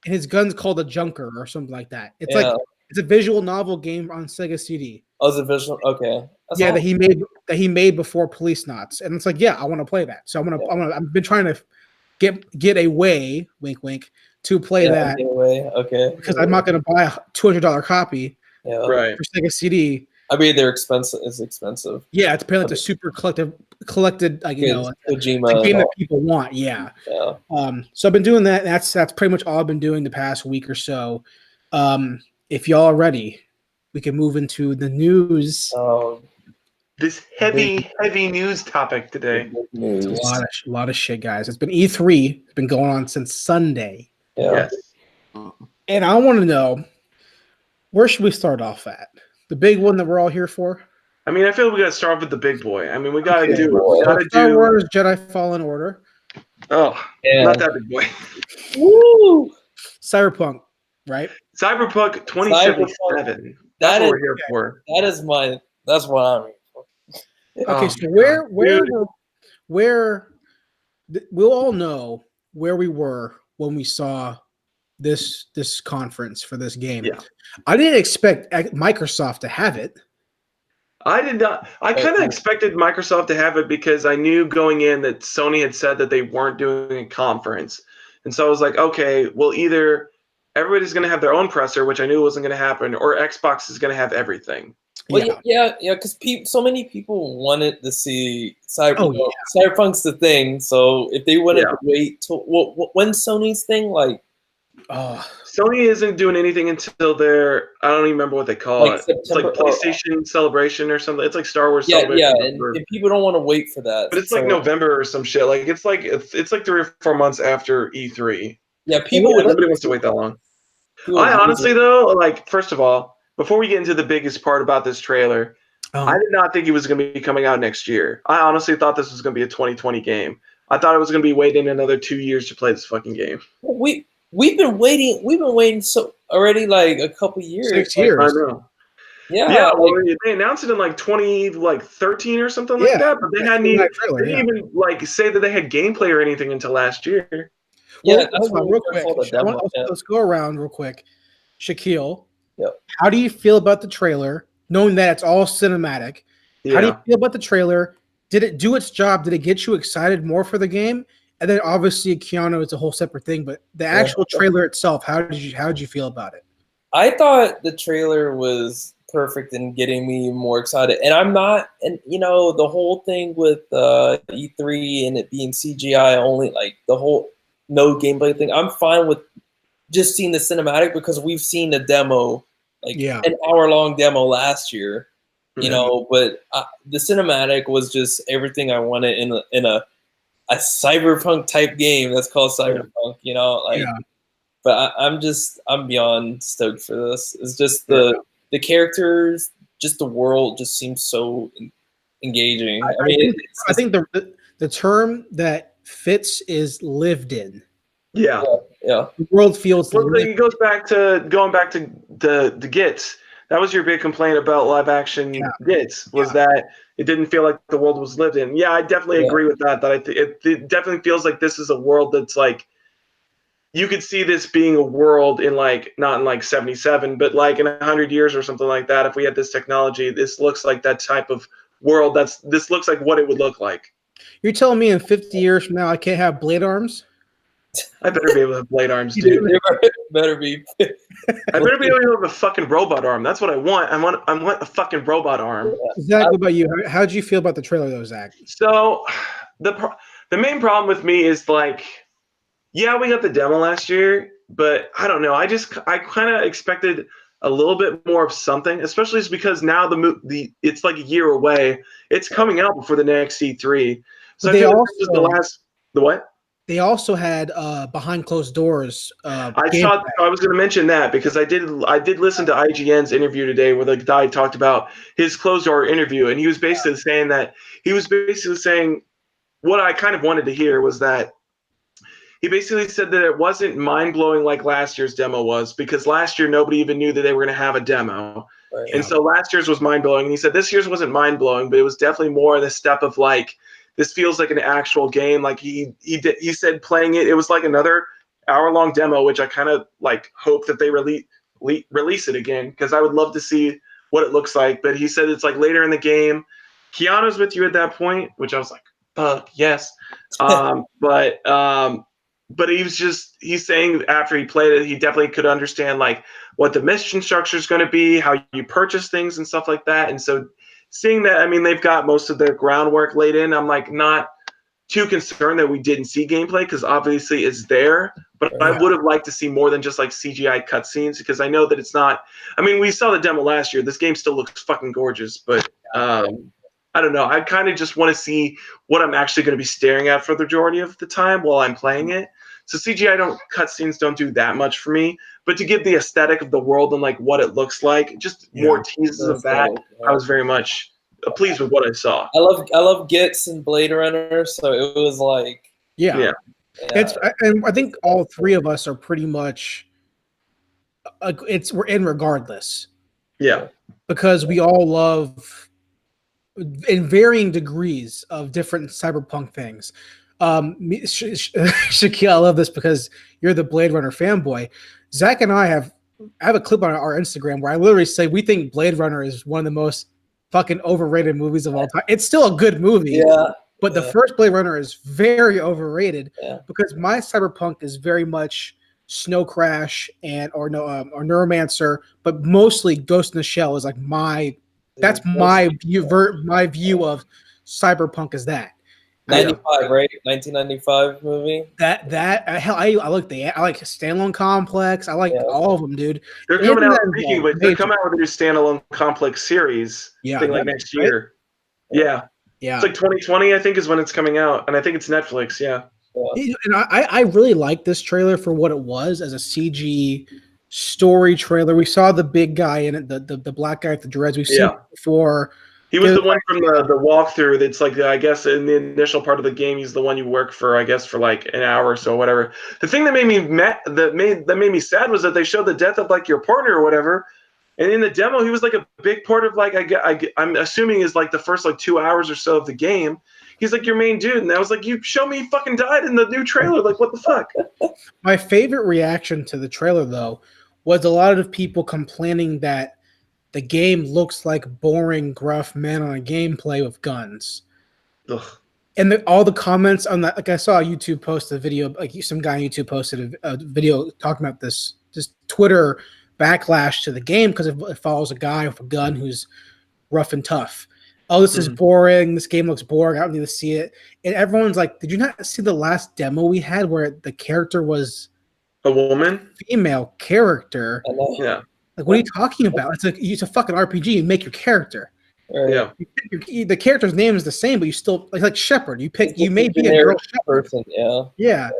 His gun's called a Junker or something like that. It's it's a visual novel game on Sega CD. Oh, it's a visual. Okay. That's awesome. that he made before Police Knots, and it's like, yeah, I want to play that. So I've been trying to get a way, wink, wink, to play that. Okay. Because I'm not going to buy a $200 copy Right. for Sega CD. I mean, they're expensive. It's expensive. Yeah, it's apparently a super collected, like, you know, Kojima a game that people want. Yeah. So I've been doing that. That's pretty much all I've been doing the past week or so. If y'all are ready, we can move into the news. This heavy news topic today. It's a lot of shit, guys. It's been E3. It's been going on since Sunday. Yes. And I want to know, where should we start off at? The big one that we're all here for? I mean, I feel we got to start with the big boy. I mean, we got to do it. We got to do Star Wars Jedi Fallen Order. Oh, not that big boy. Woo! Cyberpunk, right? Cyberpunk 2077. That's what we're here for. That's what I'm here for. Okay, so where we'll all know where we were when we saw this conference for this game. Yeah. I didn't expect Microsoft to have it. I did not. I kind of expected Microsoft to have it because I knew going in that Sony had said that they weren't doing a conference. And so I was like, okay, well, either everybody's going to have their own presser, which I knew wasn't going to happen, or Xbox is going to have everything. Well, because so many people wanted to see Cyberpunk. Cyberpunk's the thing. So if they wanted to wait till when's Sony's thing? Like, Sony isn't doing anything until their, I don't even remember what they call it. It's like PlayStation Celebration or something. It's like Star Wars Celebration. Yeah, and people don't want to wait for that. But it's like November or some shit. Like it's like 3 or 4 months after E3. Yeah, nobody wants to wait that long. I honestly though, like, first of all, before we get into the biggest part about this trailer, I did not think it was going to be coming out next year. I honestly thought this was going to be a 2020 game. I thought it was going to be waiting another 2 years to play this fucking game. We've been waiting so already like a couple years. 6 years. I know. Yeah. Well, they announced it in like 2013 or something like that, but they didn't even like say that they had gameplay or anything until last year. Well, real quick. Let's go around real quick. Shaquille, how do you feel about the trailer, knowing that it's all cinematic? How do you feel about the trailer? Did it do its job? Did it get you excited more for the game? And then obviously Keanu is a whole separate thing, but the actual trailer itself, how did you feel about it? I thought the trailer was perfect in getting me more excited. And I'm not, and you know, the whole thing with E3 and it being CGI only, like the whole no gameplay thing, I'm fine with just seeing the cinematic because we've seen the demo, like an hour-long demo last year, you know, but the cinematic was just everything I wanted in a cyberpunk type game that's called Cyberpunk, you know, like, but I'm beyond stoked for this. It's just the characters, just the world just seems so engaging. I think the term that fits is lived in. Yeah. The world feels. Well, it goes back to the Gits. That was your big complaint about live action Gits, was that it didn't feel like the world was lived in. Yeah, I definitely agree with that. That it definitely feels like this is a world that's like, you could see this being a world in like, not in like 77, but like in 100 years or something like that. If we had this technology, this looks like that type of world. This looks like what it would look like. You're telling me in 50 years from now I can't have blade arms? I better be able to have blade arms, dude. Better be. I better be able to have a fucking robot arm. That's what I want. I want a fucking robot arm. Zach, what about you? How did you feel about the trailer, though, Zach? So, the main problem with me is like, yeah, we got the demo last year, but I don't know. I kind of expected a little bit more of something, especially because now it's like a year away. It's coming out before the next E3. So I feel like this was the what? They also had behind closed doors. I was going to mention that because I did listen to IGN's interview today where the guy talked about his closed door interview, and he was basically saying what I kind of wanted to hear was that he basically said that it wasn't mind blowing like last year's demo was, because last year nobody even knew that they were going to have a demo, and so last year's was mind blowing. And he said this year's wasn't mind blowing, but it was definitely more the step of like, this feels like an actual game. Like he said playing it was like another hour-long demo, which I kind of like hope that they release it again, because I would love to see what it looks like. But he said it's like later in the game. Keanu's with you at that point, which I was like, fuck, yes. But but he's saying after he played it, he definitely could understand like what the mission structure is going to be, how you purchase things and stuff like that. And so seeing that, I mean, they've got most of their groundwork laid in. I'm like not too concerned that we didn't see gameplay because obviously it's there, but I would have liked to see more than just like CGI cutscenes because I know that it's not. I mean, we saw the demo last year. This game still looks fucking gorgeous, but I don't know. I kind of just want to see what I'm actually going to be staring at for the majority of the time while I'm playing it. So CGI cutscenes don't do that much for me, but to give the aesthetic of the world and like what it looks like, just more teases of that. I was very much pleased with what I saw. I love Gits and Blade Runner, so it was like and I think all three of us are pretty much we're in regardless. Yeah, because we all love in varying degrees of different cyberpunk things. Shaquille, I love this because you're the Blade Runner fanboy. Zach and I have a clip on our Instagram where I literally say we think Blade Runner is one of the most fucking overrated movies of all time. It's still a good movie, but the first Blade Runner is very overrated because my cyberpunk is very much Snow Crash or Neuromancer, but mostly Ghost in the Shell is like my view of cyberpunk is that 95, right? 1995 movie. I like Standalone Complex. I like all of them, dude. They're coming out. They're coming out with a new Standalone Complex series thing like next year. Yeah. It's like 2020, I think, is when it's coming out, and I think it's Netflix. Yeah. And I really like this trailer for what it was as a CG story trailer. We saw the big guy in it, the black guy with the dreads. We've seen before. He was the one from the walkthrough. That's like, I guess in the initial part of the game, he's the one you work for, I guess, for like an hour or so, whatever. The thing that made me sad was that they showed the death of like your partner or whatever. And in the demo, he was like a big part of like, I'm assuming is like the first like 2 hours or so of the game. He's like your main dude. And I was like, you show me he fucking died in the new trailer. Like, what the fuck? My favorite reaction to the trailer, though, was a lot of people complaining that the game looks like boring, gruff men on a gameplay with guns. Ugh. And all the comments on that, like I saw YouTube post a video, like some guy on YouTube posted a video talking about this Twitter backlash to the game because it follows a guy with a gun who's rough and tough. Oh, this is boring. This game looks boring. I don't need to see it. And everyone's like, did you not see the last demo we had where the character was a woman? Female character. Yeah. Like, what are you talking about? It's like it's a fucking RPG. You make your character. Yeah. The character's name is the same, but you still like Shepard. You may be a girl person. Yeah.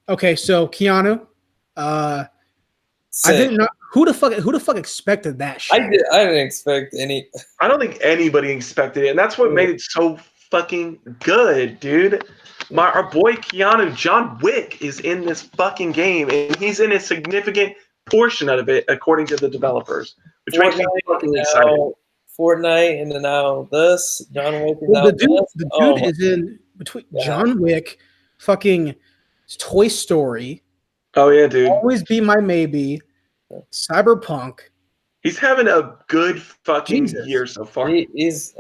Okay, so Keanu. I didn't know who the fuck expected that shit. I didn't expect any. I don't think anybody expected it, and that's what made it so fucking good, dude. Our boy Keanu, John Wick, is in this fucking game, and he's in a significant portion of it, according to the developers, which makes me fucking excited. Fortnite, and then now this John Wick. The dude is in between John Wick, fucking Toy Story. Oh yeah, dude. Always Be My Maybe. Cyberpunk. He's having a good fucking year so far. He's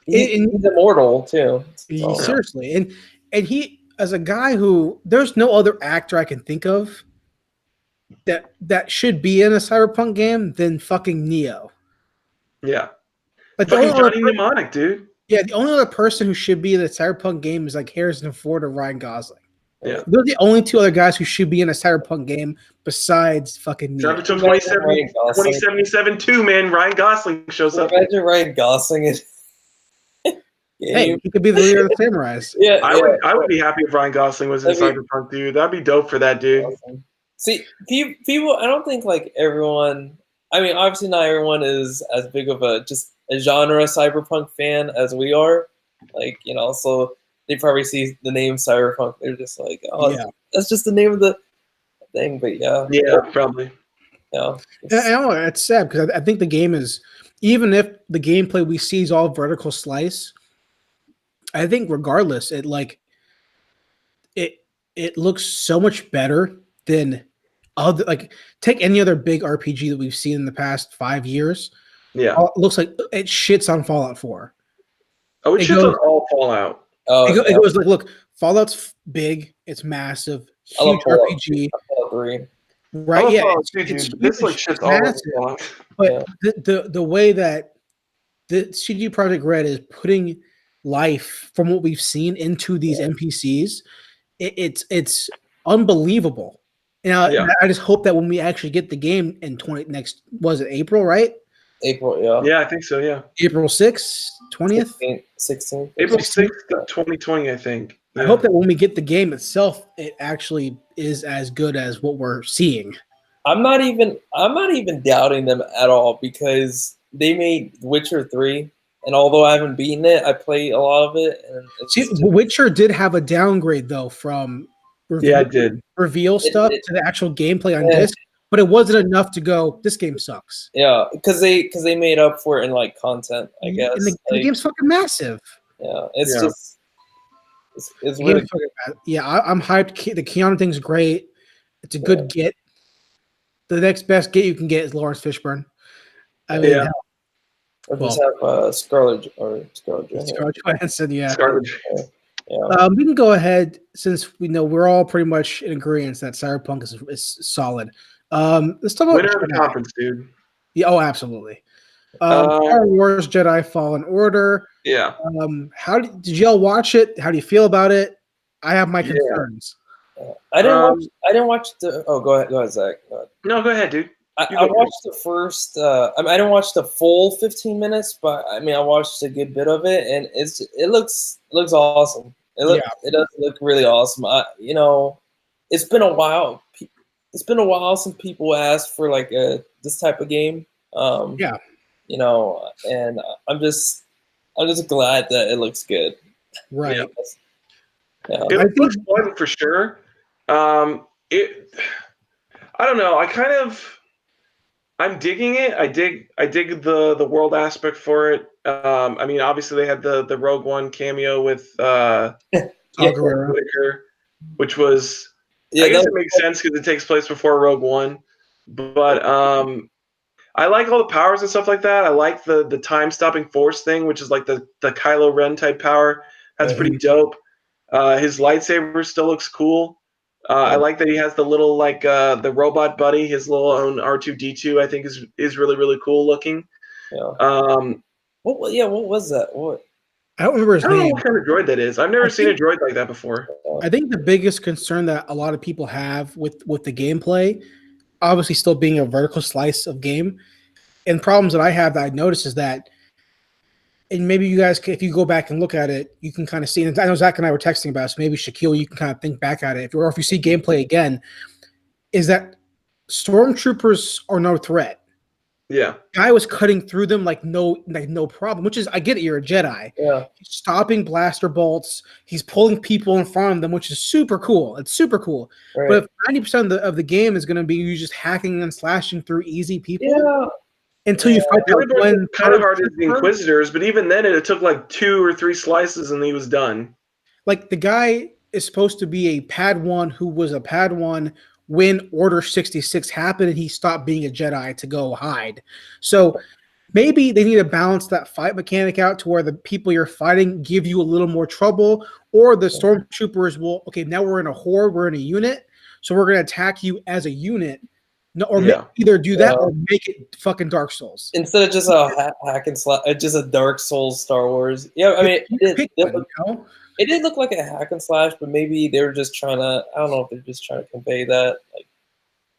immortal too. Seriously, and he, as a guy who, there's no other actor I can think of that should be in a Cyberpunk game than fucking Neo. Yeah, like fucking Johnny Mnemonic, dude. Yeah, the only other person who should be in a Cyberpunk game is like Harrison Ford or Ryan Gosling. Yeah, they're the only two other guys who should be in a Cyberpunk game besides fucking Neo. Cyberpunk 2077 too, man. Ryan Gosling shows up. Imagine Ryan Gosling is. Hey, he could be the leader of the Samurais. Yeah, I would be happy if Ryan Gosling was in Cyberpunk, dude. That'd be dope for that dude. Awesome. See, people, I don't think like everyone. I mean, obviously not everyone is as big of a genre Cyberpunk fan as we are. Like, so they probably see the name Cyberpunk. They're just like, that's just the name of the thing. But yeah, probably. Yeah, it's sad because I think the game is, even if the gameplay we see is all vertical slice, I think regardless, it looks so much better than other, like, take any other big RPG that we've seen in the past 5 years. Yeah, it looks like it shits on Fallout 4. Oh, it shits on all Fallout. Oh, It goes like, look, Fallout's big, it's massive, I love huge Fallout. RPG, Fallout 3. right? love Yeah, Fallout it's 2, huge, dude. This like it's shit's all over massive. Fallout. But Yeah. the way that the CD Projekt Red is putting life from what we've seen into these NPCs, it's unbelievable. And Yeah. I just hope that when we actually get the game in was it April, right? April, yeah. Yeah, I think so. Yeah. April 6th, 20th. 16th. April 16th. 6th of 2020, I think. I Yeah. hope that when we get the game itself, it actually is as good as what we're seeing. I'm not even doubting them at all because they made Witcher 3, and although I haven't beaten it, I play a lot of it. And See, Witcher did have a downgrade though from Yeah, I did. reveal stuff to the actual gameplay on disc, but it wasn't enough to go, this game sucks. Yeah, because they made up for it in like content, I guess. And the game's fucking massive. Yeah, it's Yeah. just it's really I'm hyped. The Keanu thing's great. It's a good get. The next best get you can get is Lawrence Fishburne. I mean, Yeah. or just have Scarlett Johansson. Yeah. Scarlett. Yeah. We can go ahead since we know we're all pretty much in agreement that Cyberpunk is solid. Let's talk about Winner of the conference, dude. Yeah, oh, absolutely. Star Wars Jedi Fallen Order. Yeah. How did y'all watch it? How do you feel about it? I have my concerns. I didn't watch the. Oh, go ahead, Zach. Go ahead. No, go ahead, dude. I watched the first. I didn't watch the full 15 minutes, but I mean, I watched a good bit of it, and it looks awesome. It does look really awesome. It's been a while. It's been a while since people asked for like this type of game. And I'm just glad that it looks good. Right. Yeah. It looks fun for sure. I don't know. I'm digging it. I dig the world aspect for it. I mean, obviously they had the Rogue One cameo with Whitaker, which was I guess it makes sense because it takes place before Rogue One. But I like all the powers and stuff like that. I like the time stopping force thing, which is like the Kylo Ren type power. That's pretty dope. His lightsaber still looks cool. I like that he has the little the robot buddy, his little own R2-D2. I think is really really cool looking. Yeah. What was that? What? I don't remember his name. I don't know what kind of droid that is. I've never seen a droid like that before. I think the biggest concern that a lot of people have with the gameplay, obviously still being a vertical slice of game, and problems that I have that I noticed is that, and maybe you guys, if you go back and look at it, you can kind of see, and I know Zach and I were texting about it, so maybe Shaquille, you can kind of think back at it, or if you see gameplay again, is that stormtroopers are no threat. Yeah. Guy was cutting through them like no problem, which is, I get it, you're a Jedi. Yeah. He's stopping blaster bolts. He's pulling people in front of them, which is super cool. It's super cool. Right. But if 90% of the game is going to be you just hacking and slashing through easy people until you fight that one. Kind of hard as the Inquisitors, but even then it took like 2 or 3 slices and he was done. Like the guy is supposed to be a Padawan who was a Padawan when Order 66 happened and he stopped being a Jedi to go hide. So maybe they need to balance that fight mechanic out to where the people you're fighting give you a little more trouble, or the stormtroopers will, okay, now we're in a horde, we're in a unit, so we're going to attack you as a unit. No, or either do that or make it fucking Dark Souls. Instead of just a hack and slash, just a Dark Souls Star Wars. Yeah, I mean, it did look like a hack and slash, but maybe they were just trying to, I don't know if they're just trying to convey that, like,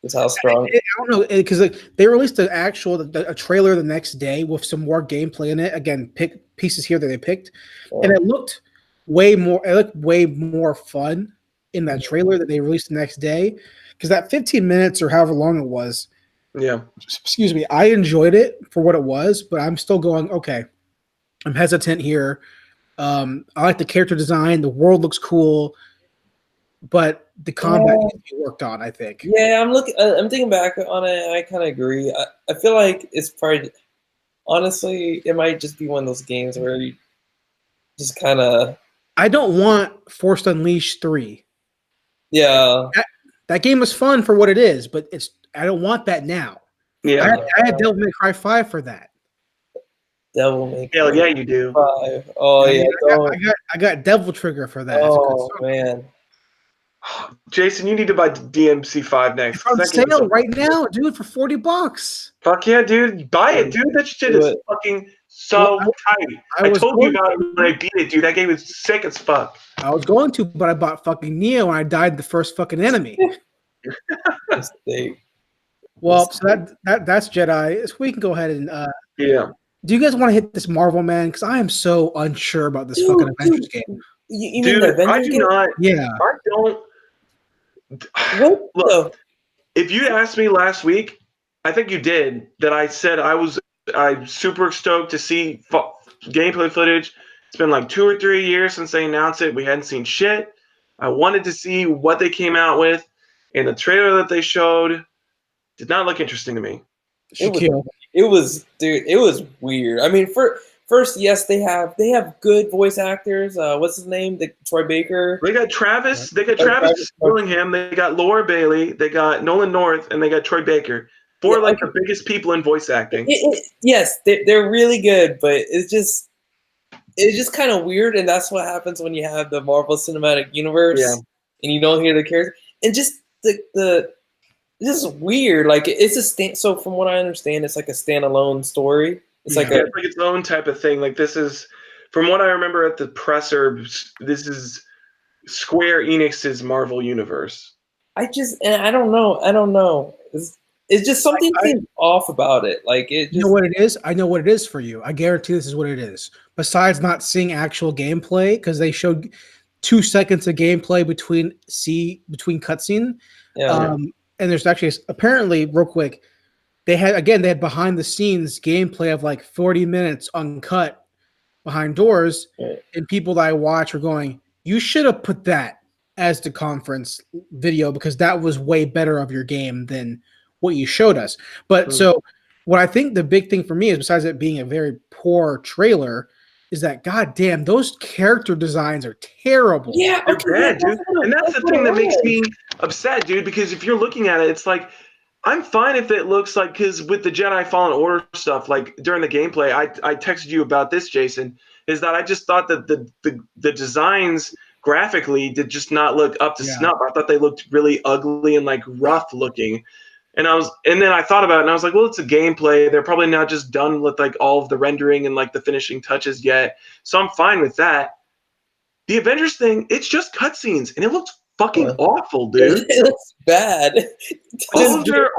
just how strong. I don't know, because they released a trailer the next day with some more gameplay in it. Again, pick pieces here that they picked, and it looked way more fun in that trailer that they released the next day. Because that 15 minutes or however long it was, excuse me, I enjoyed it for what it was, but I'm still going, okay, I'm hesitant here. I like the character design. The world looks cool, but the combat needs to be worked on, I think. Yeah, I'm thinking back on it, and I kind of agree. I feel like it's probably, honestly, it might just be one of those games where you just kind of. I don't want Force Unleashed 3. Yeah. That game was fun for what it is, but I don't want that now. Yeah. I had Devil May Cry 5 for that. Devil May Cry. Hell yeah, you do. 5. Oh yeah, I got Devil Trigger for that. Oh man, Jason, you need to buy DMC5 next. It's on that game is sale right now, dude, for $40. Fuck yeah, dude. Buy it, dude. That shit is fucking so tight. I told you about it when I beat it, dude. That game is sick as fuck. I was going to, but I bought fucking Neo and I died the first fucking enemy. Mistake. Well, so that's Jedi. So we can go ahead and yeah. Do you guys want to hit this Marvel, man? Because I am so unsure about this fucking Avengers game. You mean the Avengers I do game? not. Yeah. I don't. What? Look, if you'd asked me last week, I think you did, that I said I'm super stoked to see gameplay footage. It's been like 2 or 3 years since they announced it. We hadn't seen shit. I wanted to see what they came out with, and the trailer that they showed did not look interesting to me. It was weird. I mean, first, yes, they have good voice actors. What's his name? Troy Baker. They got Travis. They got Travis Willingham. They got Laura Bailey. They got Nolan North, and they got Troy Baker. The biggest people in voice acting. Yes, they're really good, but it's just kind of weird, and that's what happens when you have the Marvel Cinematic Universe, and you don't hear the characters, and just the this is weird. Like it's so from what I understand, it's like a standalone story. It's like it's like its own type of thing. Like this is, from what I remember at the presser, this is Square Enix's Marvel universe. I don't know. It's just something seems off about it. Like it. You know what it is? I know what it is for you. I guarantee this is what it is. Besides not seeing actual gameplay, because they showed 2 seconds of gameplay between cutscene. Yeah. And there's actually apparently real quick, they had behind the scenes gameplay of like 40 minutes uncut behind doors, and people that I watch were going, "You should have put that as the conference video because that was way better of your game than what you showed us." But so what I think the big thing for me is, besides it being a very poor trailer, is that goddamn those character designs are terrible. Yeah, they're bad, dude. And that's the thing that makes me upset, dude, because if you're looking at it, it's like, I'm fine if it looks like, because with the Jedi Fallen Order stuff, like during the gameplay, I texted you about this, Jason, is that I just thought that the designs graphically did just not look up to snuff. I thought they looked really ugly and like rough looking. And then I thought about it and I was like, well, it's a gameplay. They're probably not just done with like all of the rendering and like the finishing touches yet. So I'm fine with that. The Avengers thing, it's just cutscenes and it looks fucking awful, dude. It looks bad.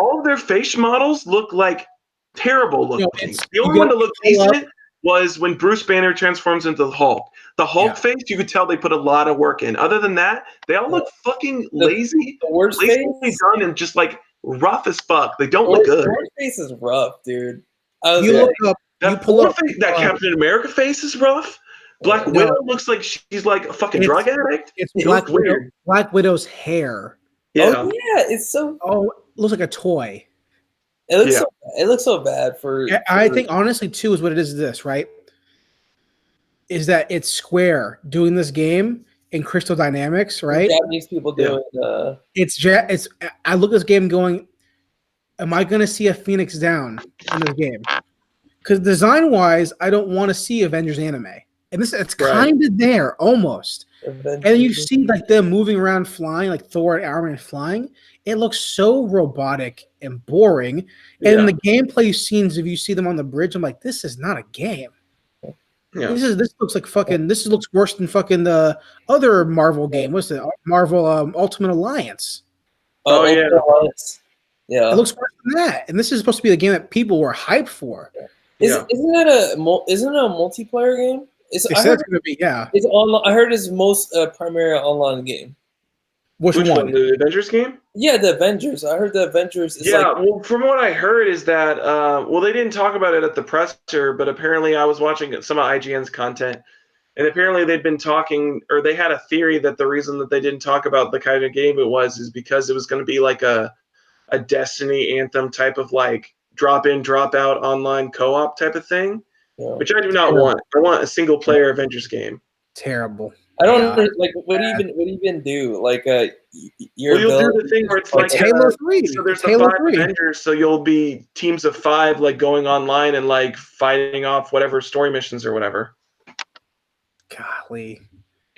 All of their face models look like terrible looking. The only one that looked decent was when Bruce Banner transforms into the Hulk. The Hulk face, you could tell they put a lot of work in. Other than that, they all look fucking lazy. The worst face done and just like rough as fuck. They don't look good. The worst face is rough, dude. That Captain America face is rough. Black Widow looks like she's like a fucking drug addict. It's Black Widow's hair. Yeah. Oh yeah, it's so. Oh, it looks like a toy. It looks so bad for. I think honestly too is what it is. This right is that it's Square doing this game in Crystal Dynamics, right? Japanese people doing. It's. I look at this game going, am I going to see a Phoenix Down in this game? Because design wise, I don't want to see Avengers anime. And it's kind of there almost. And you see like them moving around flying, like Thor and Iron Man flying. It looks so robotic and boring. And in the gameplay scenes, if you see them on the bridge, I'm like, this is not a game. Yeah. This looks like fucking. This looks worse than fucking the other Marvel game. What's it? Marvel Ultimate Alliance. Oh yeah. Yeah. It looks worse than that. And this is supposed to be the game that people were hyped for. Isn't it a multiplayer game? It's going to be, It's online. I heard it's most primarily online game. Which one? The Avengers game? Yeah, the Avengers. I heard the Avengers. Well, from what I heard is that they didn't talk about it at the presser, but apparently I was watching some of IGN's content, and apparently they'd been talking, or they had a theory that the reason that they didn't talk about the kind of game it was is because it was going to be like a Destiny Anthem type of like drop in, drop out online co-op type of thing. Which I do not want. I want a single player Avengers game. Terrible. I don't like. What do you even do? Like, you'll do the thing where it's like Halo 3. So there's it's the Halo 5 3. Avengers, so you'll be teams of 5, like going online and like fighting off whatever story missions or whatever. Golly.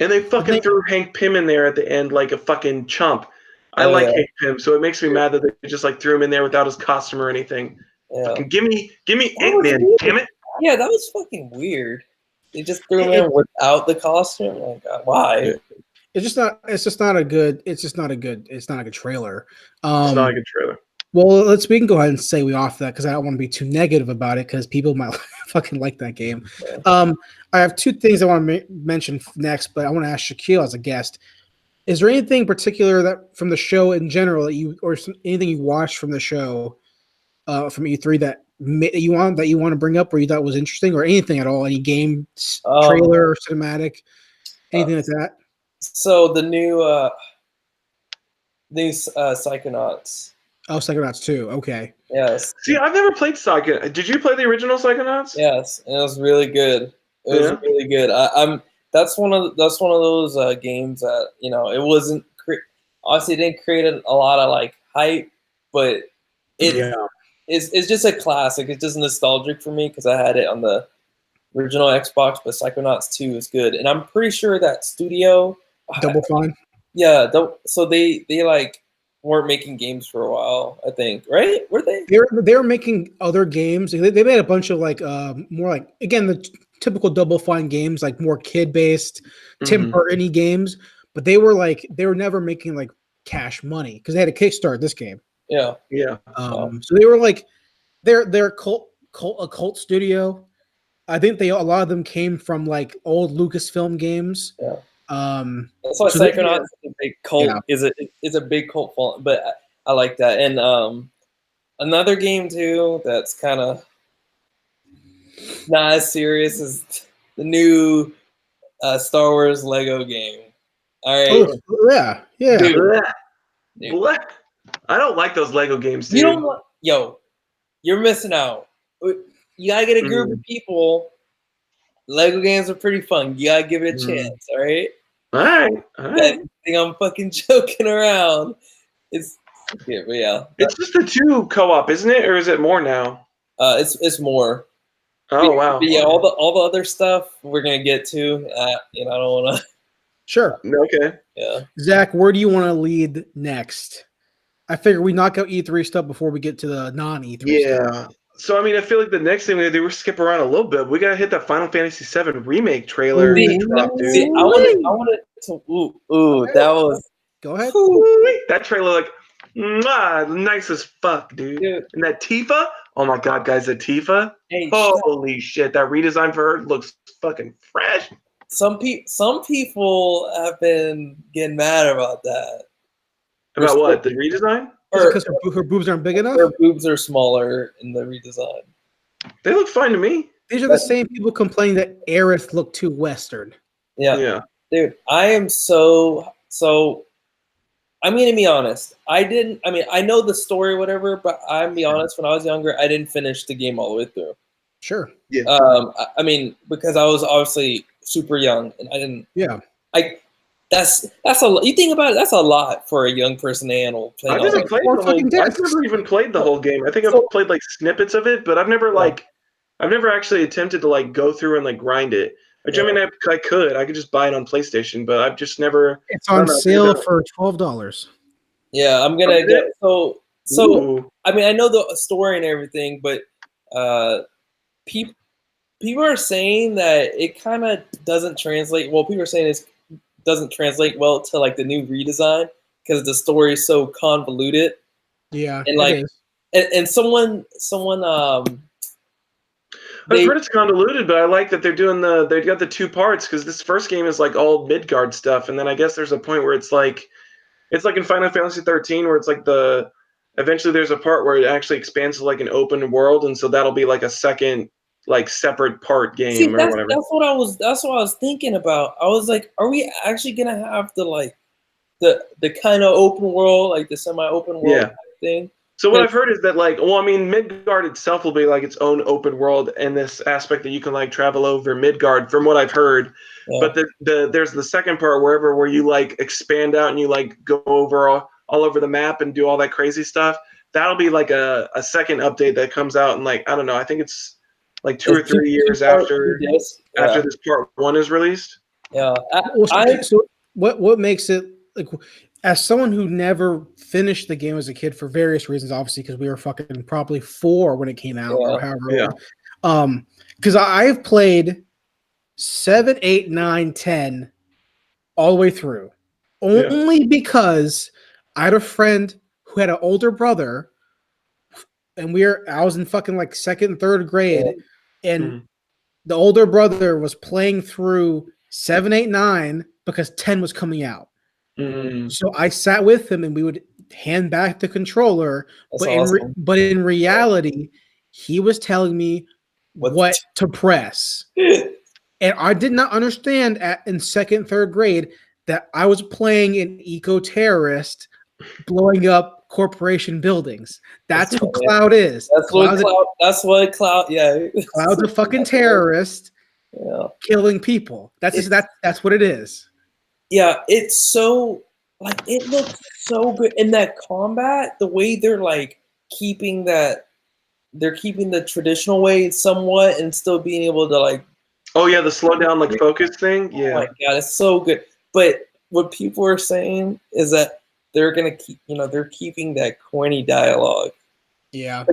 And they fucking threw Hank Pym in there at the end like a fucking chump. I like Hank Pym, so it makes me mad that they just like threw him in there without his costume or anything. Yeah. Fucking give me Ant-Man, damn it. Yeah, that was fucking weird. They just threw him in without the costume. Oh God, why? It's just not a good trailer. It's not a good trailer. Well, we can go ahead and say we off that because I don't want to be too negative about it because people might fucking like that game. I have two things I want to mention next, but I want to ask Shaquille as a guest. Is there anything particular that from the show in general anything you watched from the show from E3 that you want to bring up or you thought was interesting or anything at all? Any game trailer or cinematic, anything like that? So the new Psychonauts. Oh, Psychonauts 2. Okay. Yes. See, I've never played Psychonauts. Did you play the original Psychonauts? Yes, and it was really good. It was really good. That's one of those games that it wasn't obviously it didn't create a lot of like hype, but it's just a classic. It's just nostalgic for me because I had it on the original Xbox, but Psychonauts 2 is good, and I'm pretty sure that studio Double Fine. Yeah, so they like weren't making games for a while, I think, right? Were they? They were making other games. They made a bunch of like more like again the typical Double Fine games, like more kid based, Tim Burton-y games. But they were never making like cash money because they had to kickstart this game. Yeah. So they were like they're a cult studio. I think a lot of them came from like old Lucasfilm games. Yeah. That's why Psychonauts is a big cult. Yeah. Is a big cult following, but I like that. And another game too that's kind of not as serious is the new Star Wars Lego game. All right. Oh, yeah. Dude. I don't like those Lego games, dude. You're missing out. You gotta get a group of people. Lego games are pretty fun. You gotta give it a chance, all right? All right. I think I'm fucking joking around. It's just the 2 co-op, isn't it, or is it more now? It's more. Oh wow. But yeah, all the other stuff we're gonna get to. I don't want to. Sure. Okay. Yeah. Zach, where do you want to lead next? I figure we knock out E3 stuff before we get to the non-E3 stuff. Yeah. So, I mean, I feel like the next thing we do, we're skip around a little bit. We got to hit that Final Fantasy VII Remake trailer. I wanted to. That was. Go ahead. That trailer, like, nice as fuck, dude. And that Tifa, oh my God, guys, that Tifa. Hey, holy shit, that redesign for her looks fucking fresh. Some people have been getting mad about that. About what? The redesign? Because her boobs aren't big enough? Her boobs are smaller in the redesign. They look fine to me. These are the same people complaining that Aerith looked too Western. Yeah. Dude, I am so I'm gonna be honest. I know the story or whatever, but I'm gonna be honest, when I was younger, I didn't finish the game all the way through. Sure. Yeah. Because I was obviously super young and I didn't. Yeah. That's a lot. You think about it, that's a lot for a young person to handle. I've never even played the whole game. I think I've played like snippets of it, but I've never actually attempted to like go through and like grind it. Which I mean, I could just buy it on PlayStation, but I've just never. It's on sale for $12. Yeah, I'm gonna get so. Ooh. I mean, I know the story and everything, but people are saying that it kind of doesn't translate. Well, people are saying it doesn't translate well to like the new redesign because the story is so convoluted. Yeah, and like, and someone. I've heard it's convoluted, but I like that they've got the 2 parts because this first game is like all Midgard stuff, and then I guess there's a point where it's like in Final Fantasy 13 where it's like eventually there's a part where it actually expands to like an open world, and so that'll be like a second like separate part game or whatever. That's what I was thinking about. I was like, are we actually gonna have the kind of open world, like the semi-open world thing? So what I've heard is that Midgard itself will be like its own open world in this aspect that you can like travel over Midgard, from what I've heard. Yeah. But there's the second part where you like expand out and you like go over all over the map and do all that crazy stuff. That'll be like a second update that comes out in like, I don't know, I think it's like 2 or 3 years after this part 1 is released. Yeah. So what makes it like, as someone who never finished the game as a kid for various reasons, obviously because we were fucking probably 4 when it came out or however old. Because I've played 7, 8, 9, 10 all the way through. Only because I had a friend who had an older brother, and I was in fucking like 2nd and 3rd grade, and the older brother was playing through 7, 8, 9 because 10 was coming out. So I sat with him and we would hand back the controller. But in reality, he was telling me what to press. And I did not understand in 2nd, 3rd grade that I was playing an eco-terrorist blowing up corporation buildings. That's who Cloud is. That's what Cloud. Yeah, Cloud's a fucking terrorist. Killing people. That's what it is. Yeah, it's so like it looks so good in that combat. The way they're like keeping the traditional way somewhat and still being able to like. Oh yeah, the slow down like focus thing. Yeah. Oh my god, it's so good. But what people are saying is that they're gonna keep, they're keeping that corny dialogue. Yeah,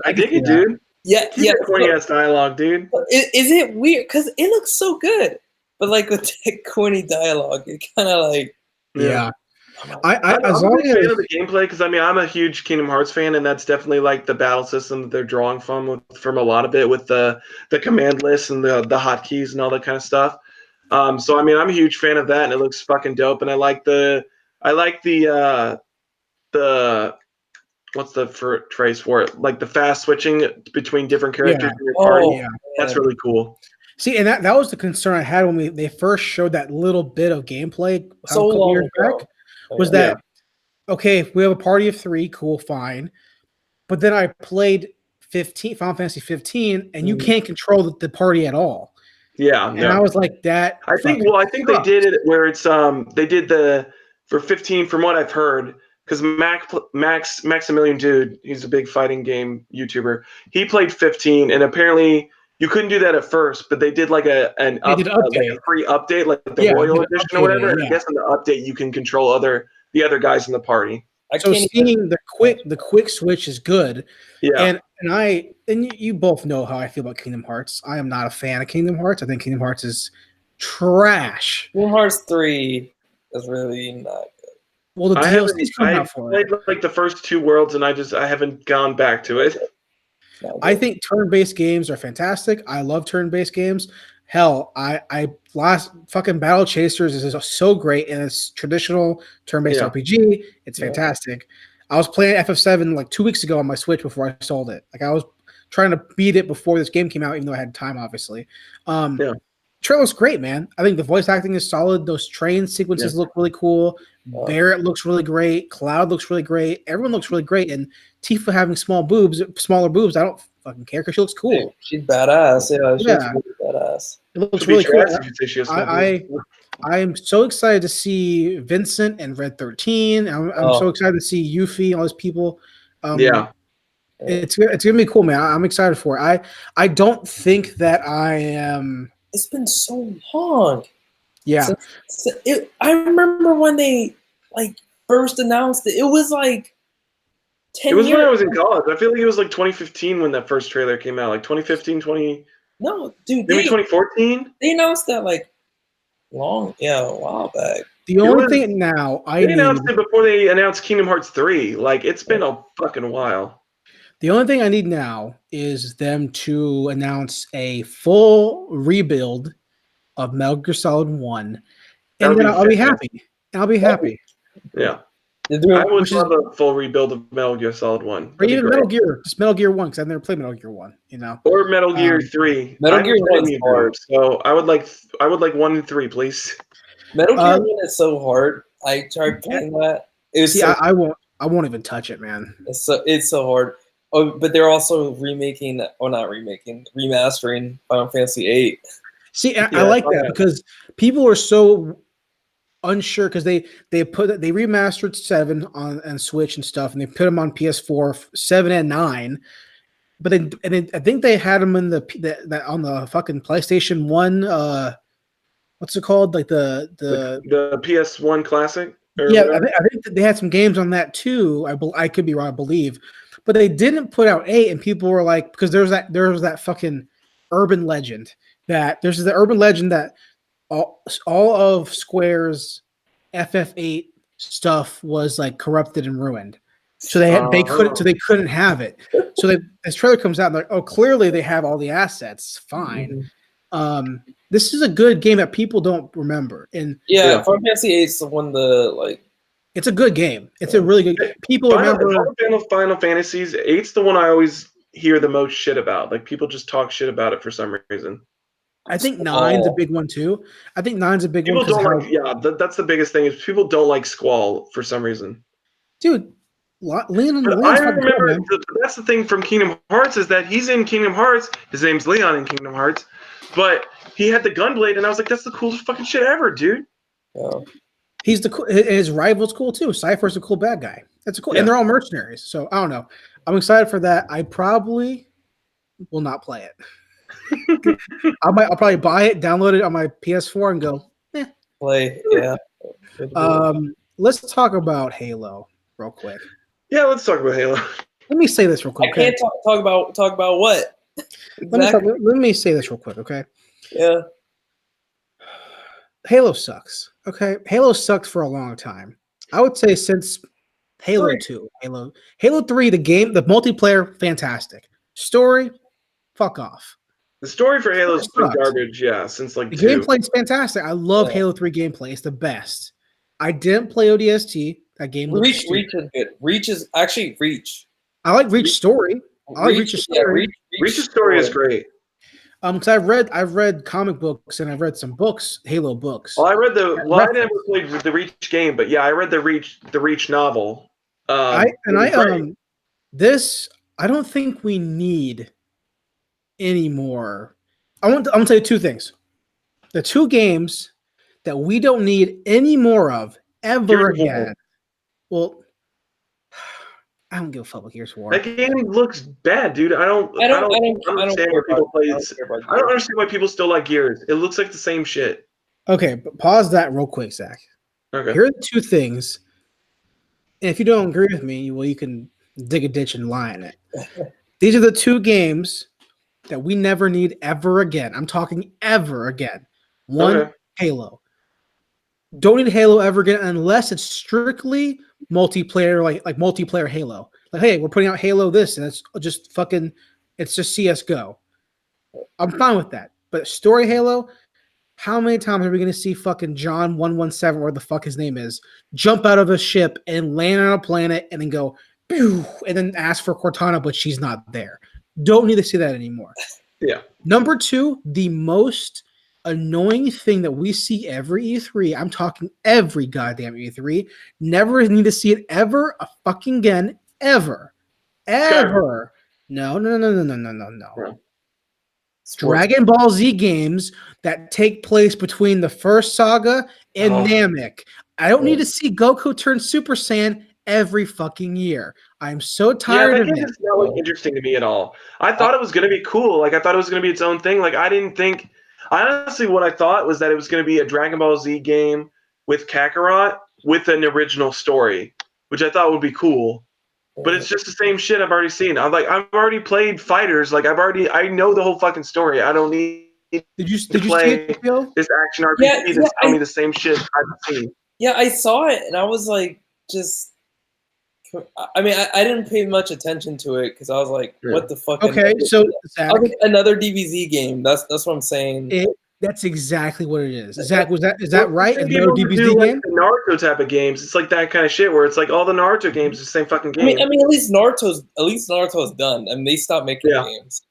I dig it, dude. Yeah, corny ass dialogue, dude. Is it weird? Because it looks so good. But like with that corny dialogue, it kind of like I'm a fan of the gameplay because I'm a huge Kingdom Hearts fan, and that's definitely like the battle system that they're drawing from a lot of it with the command lists and the hotkeys and all that kind of stuff. So I'm a huge fan of that, and it looks fucking dope. And I like the what's the phrase for it? Like the fast switching between different characters in your party. Yeah, that's really cool. See, and that was the concern I had when they first showed that little bit of gameplay a couple years back. Was that okay? If we have a party of 3, cool, fine. But then I played Final Fantasy 15, and you can't control the party at all. Yeah, and I was like that. I think they did it where it's they did for 15 from what I've heard. Because Maximilian Dude, he's a big fighting game YouTuber. He played 15, and apparently you couldn't do that at first, but they did like a free update, like the Royal Edition or whatever. And I guess in the update you can control the other guys in the party. So seeing the quick switch is good. Yeah, and you both know how I feel about Kingdom Hearts. I am not a fan of Kingdom Hearts. I think Kingdom Hearts is trash. Kingdom Hearts 3 is really not. Well, the DLC's coming out for it. I played like the first 2 worlds, and I haven't gone back to it. I think turn-based games are fantastic. I love turn-based games. Hell, I last fucking Battle Chasers is so great, and it's traditional turn-based RPG. It's fantastic. I was playing FF7 like 2 weeks ago on my Switch before I sold it. Like I was trying to beat it before this game came out, even though I had time, obviously. Trailer's great, man. I think the voice acting is solid. Those train sequences look really cool. Barrett looks really great. Cloud looks really great. Everyone looks really great. And Tifa having smaller boobs, I don't fucking care because she looks cool. She's badass. Yeah, she's really badass. It looks really cool. I am so excited to see Vincent and Red 13. I'm so excited to see Yuffie, all those people. It's gonna be cool, man. I'm excited for it. I don't think that I am. It's been so long. Yeah. I remember when they like first announced it. It was like 10 years. It was when I was in college. I feel like it was like 2015 when that first trailer came out. Like 2015, No, dude. Maybe 2014? They announced that like a while back. The only thing now they announced it before they announced Kingdom Hearts 3. Like it's been a fucking while. The only thing I need now is them to announce a full rebuild of Metal Gear Solid 1, and then I'll be happy. I'll be happy. Yeah. I would love a full rebuild of Metal Gear Solid 1. Or even Metal Gear, just Metal Gear 1, because I've never played Metal Gear 1, Or Metal Gear 3. Metal Gear 1 is hard. So I would like 1 and 3, please. Metal Gear 1 is so hard. I tried playing that. I won't. I won't even touch it, man. It's so hard. Oh, but they're also remastering Final Fantasy VIII. See, I like that because people are so unsure because they remastered 7 on Switch and stuff, and they put them on PS4 7 and 9. But then I think they had them in the on the fucking PlayStation 1. What's it called? Like the PS1 Classic. Yeah, I think that they had some games on that too. I could be wrong, I believe, but they didn't put out 8, and people were like, because there was that fucking urban legend that all of Square's FF8 stuff was like corrupted and ruined, so they couldn't have it. So this trailer comes out, and they're like, oh, clearly they have all the assets. Fine. This is a good game that people don't remember, and Final Fantasy VIII is the one it's a good game. It's a really good game. People remember Final Fantasies. 8's the one I always hear the most shit about. Like people just talk shit about it for some reason. I think 9's a big one too. I think 9's a big people one. That's the biggest thing is people don't like Squall for some reason. Dude, Leon. I remember that's the thing from Kingdom Hearts is that he's in Kingdom Hearts. His name's Leon in Kingdom Hearts, but he had the gunblade, and I was like, that's the coolest fucking shit ever, dude. Yeah. He's his rival's cool too. Cypher's a cool bad guy. That's cool, and they're all mercenaries. So I don't know. I'm excited for that. I probably will not play it. I'll probably buy it, download it on my PS4, and go. Play, yeah. Let's talk about Halo real quick. Yeah, let's talk about Halo. Let me say this real quick. I can't talk about what. Exactly. Let me say this real quick, okay? Yeah. Halo sucks. Okay, Halo sucked for a long time. I would say since Halo 2, Halo 3, the game, the multiplayer, fantastic. Story, fuck off. The story for Halo's been garbage, since like the 2. gameplay is fantastic. I love Halo 3 gameplay. It's the best. I didn't play ODST. That game Reach is good. Reach. I like Reach story. Reach's story. Reach's story is great. Because I've read comic books and I've read some books, Halo books. Well, I never played the Reach game, but yeah, I read the Reach novel. I don't think we need any more. I'm gonna tell you 2 things. The 2 games that we don't need any more of ever again. Well, I don't give a fuck about Gears of War. That game looks bad, dude. I don't understand why people play it. I don't understand why people still like Gears. It looks like the same shit. Okay, but pause that real quick, Zach. Okay. Here are the 2 things. And if you don't agree with me, well, you can dig a ditch and lie in it. These are the 2 games that we never need ever again. I'm talking ever again. 1, Halo. Don't need Halo ever again unless it's strictly multiplayer, like multiplayer Halo. Like, hey, we're putting out Halo this, and it's just CS:GO. I'm fine with that. But story Halo, how many times are we going to see fucking John 117, where the fuck his name is, jump out of a ship and land on a planet and then go, pew, and then ask for Cortana, but she's not there? Don't need to see that anymore. Yeah. Number 2, the most annoying thing that we see every E3, I'm talking every goddamn E3, never need to see it ever a fucking again, ever. No. Dragon Ball Z games that take place between the first saga and Namek. I don't need to see Goku turn Super Saiyan every fucking year. I'm so tired of it. It's not like interesting to me at all. I thought it was going to be cool. Like I thought it was going to be its own thing. Like honestly, what I thought was that it was going to be a Dragon Ball Z game with Kakarot with an original story, which I thought would be cool. But it's just the same shit I've already seen. I've already played Fighters. Like I know the whole fucking story. I don't need Did you play this action RPG that's telling me the same shit I've seen. Yeah, I saw it and I was like, I didn't pay much attention to it because I was like, what the fuck? Okay, so Zach, I was like, another DBZ game. That's what I'm saying. That's exactly what it is. Zach, is that right? Another DBZ game? The Naruto type of games. It's like that kind of shit where it's like all the Naruto games are the same fucking game. I mean, at least Naruto's done. I mean, they stopped making games.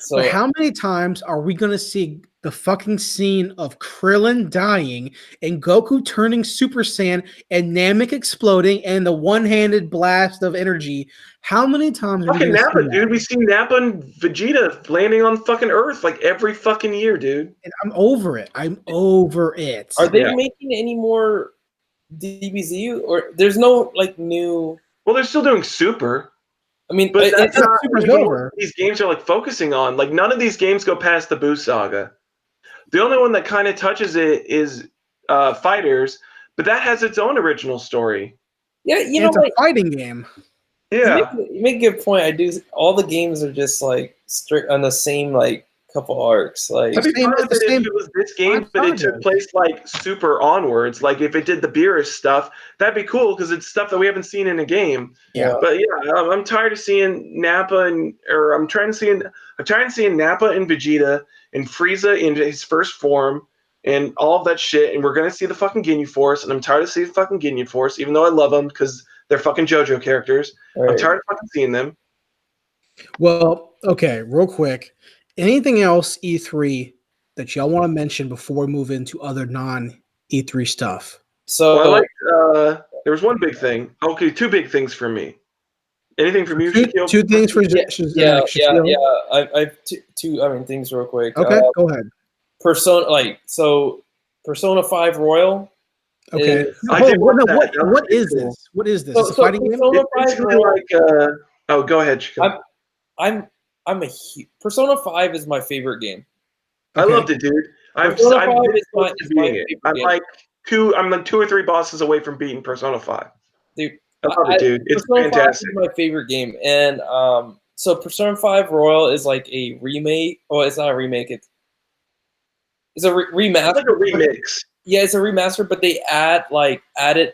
So But how many times are we gonna see the fucking scene of Krillin dying and Goku turning Super Saiyan and Namek exploding and the one-handed blast of energy? How many times are we Fucking gonna Nappa, see that? dude. We see Nappa and Vegeta landing on fucking Earth like every fucking year, dude. And I'm over it. I'm over it. are they Yeah. making any more DBZ, or there's no like new? Well, they're still doing Super, I mean, but that's not Super's even over. what these games are like focusing on. Like none of these games go past the Boo Saga. The only one that kind of touches it is Fighters, but that has its own original story. yeah, you know It's a what? fighting game. Yeah. You make a good point. I do. All the games are just like strict on the same like couple arcs. Like I'd be Same- fine with the it if same it was this game, five but it took sagas. place like super onwards. Like if it did the Beerus stuff, that'd be cool because it's stuff that we haven't seen in a game. Yeah. But yeah, I'm tired of seeing Nappa I'm trying to see Nappa and Vegeta and Frieza in his first form and all of that shit. And we're gonna see the fucking Ginyu Force, and I'm tired of seeing fucking Ginyu Force, even though I love them because they're fucking JoJo characters. I'm right. tired of fucking seeing them. Well, okay, real quick. Anything else E3 that y'all want to mention before we move into other non E3 stuff? So Well, I like there was one big thing. Okay, two big things for me. Anything from you, Shaquille? Two things for yeah, Shaquille. I've two. I mean, things real quick. Okay, go ahead. Persona 5 Royal. Okay. is- I did want that. That was What pretty is cool. this? What is this? So- It's a so fighting game? Persona It's 5 basically Royal. like oh, go ahead, Shaquille. I'm a Persona 5 is my favorite game. I Okay. loved it, dude. I'm Persona I'm 5 this is my- close to is my beating it. favorite I'm game. like two or three bosses away from beating Persona 5. Dude, I love it, dude. It's Persona 5 fantastic. is my favorite game, and so Persona 5 Royal is like a remake. Oh, it's not a remake. It's a remaster. It's like a remix. Yeah, it's a remaster, but they added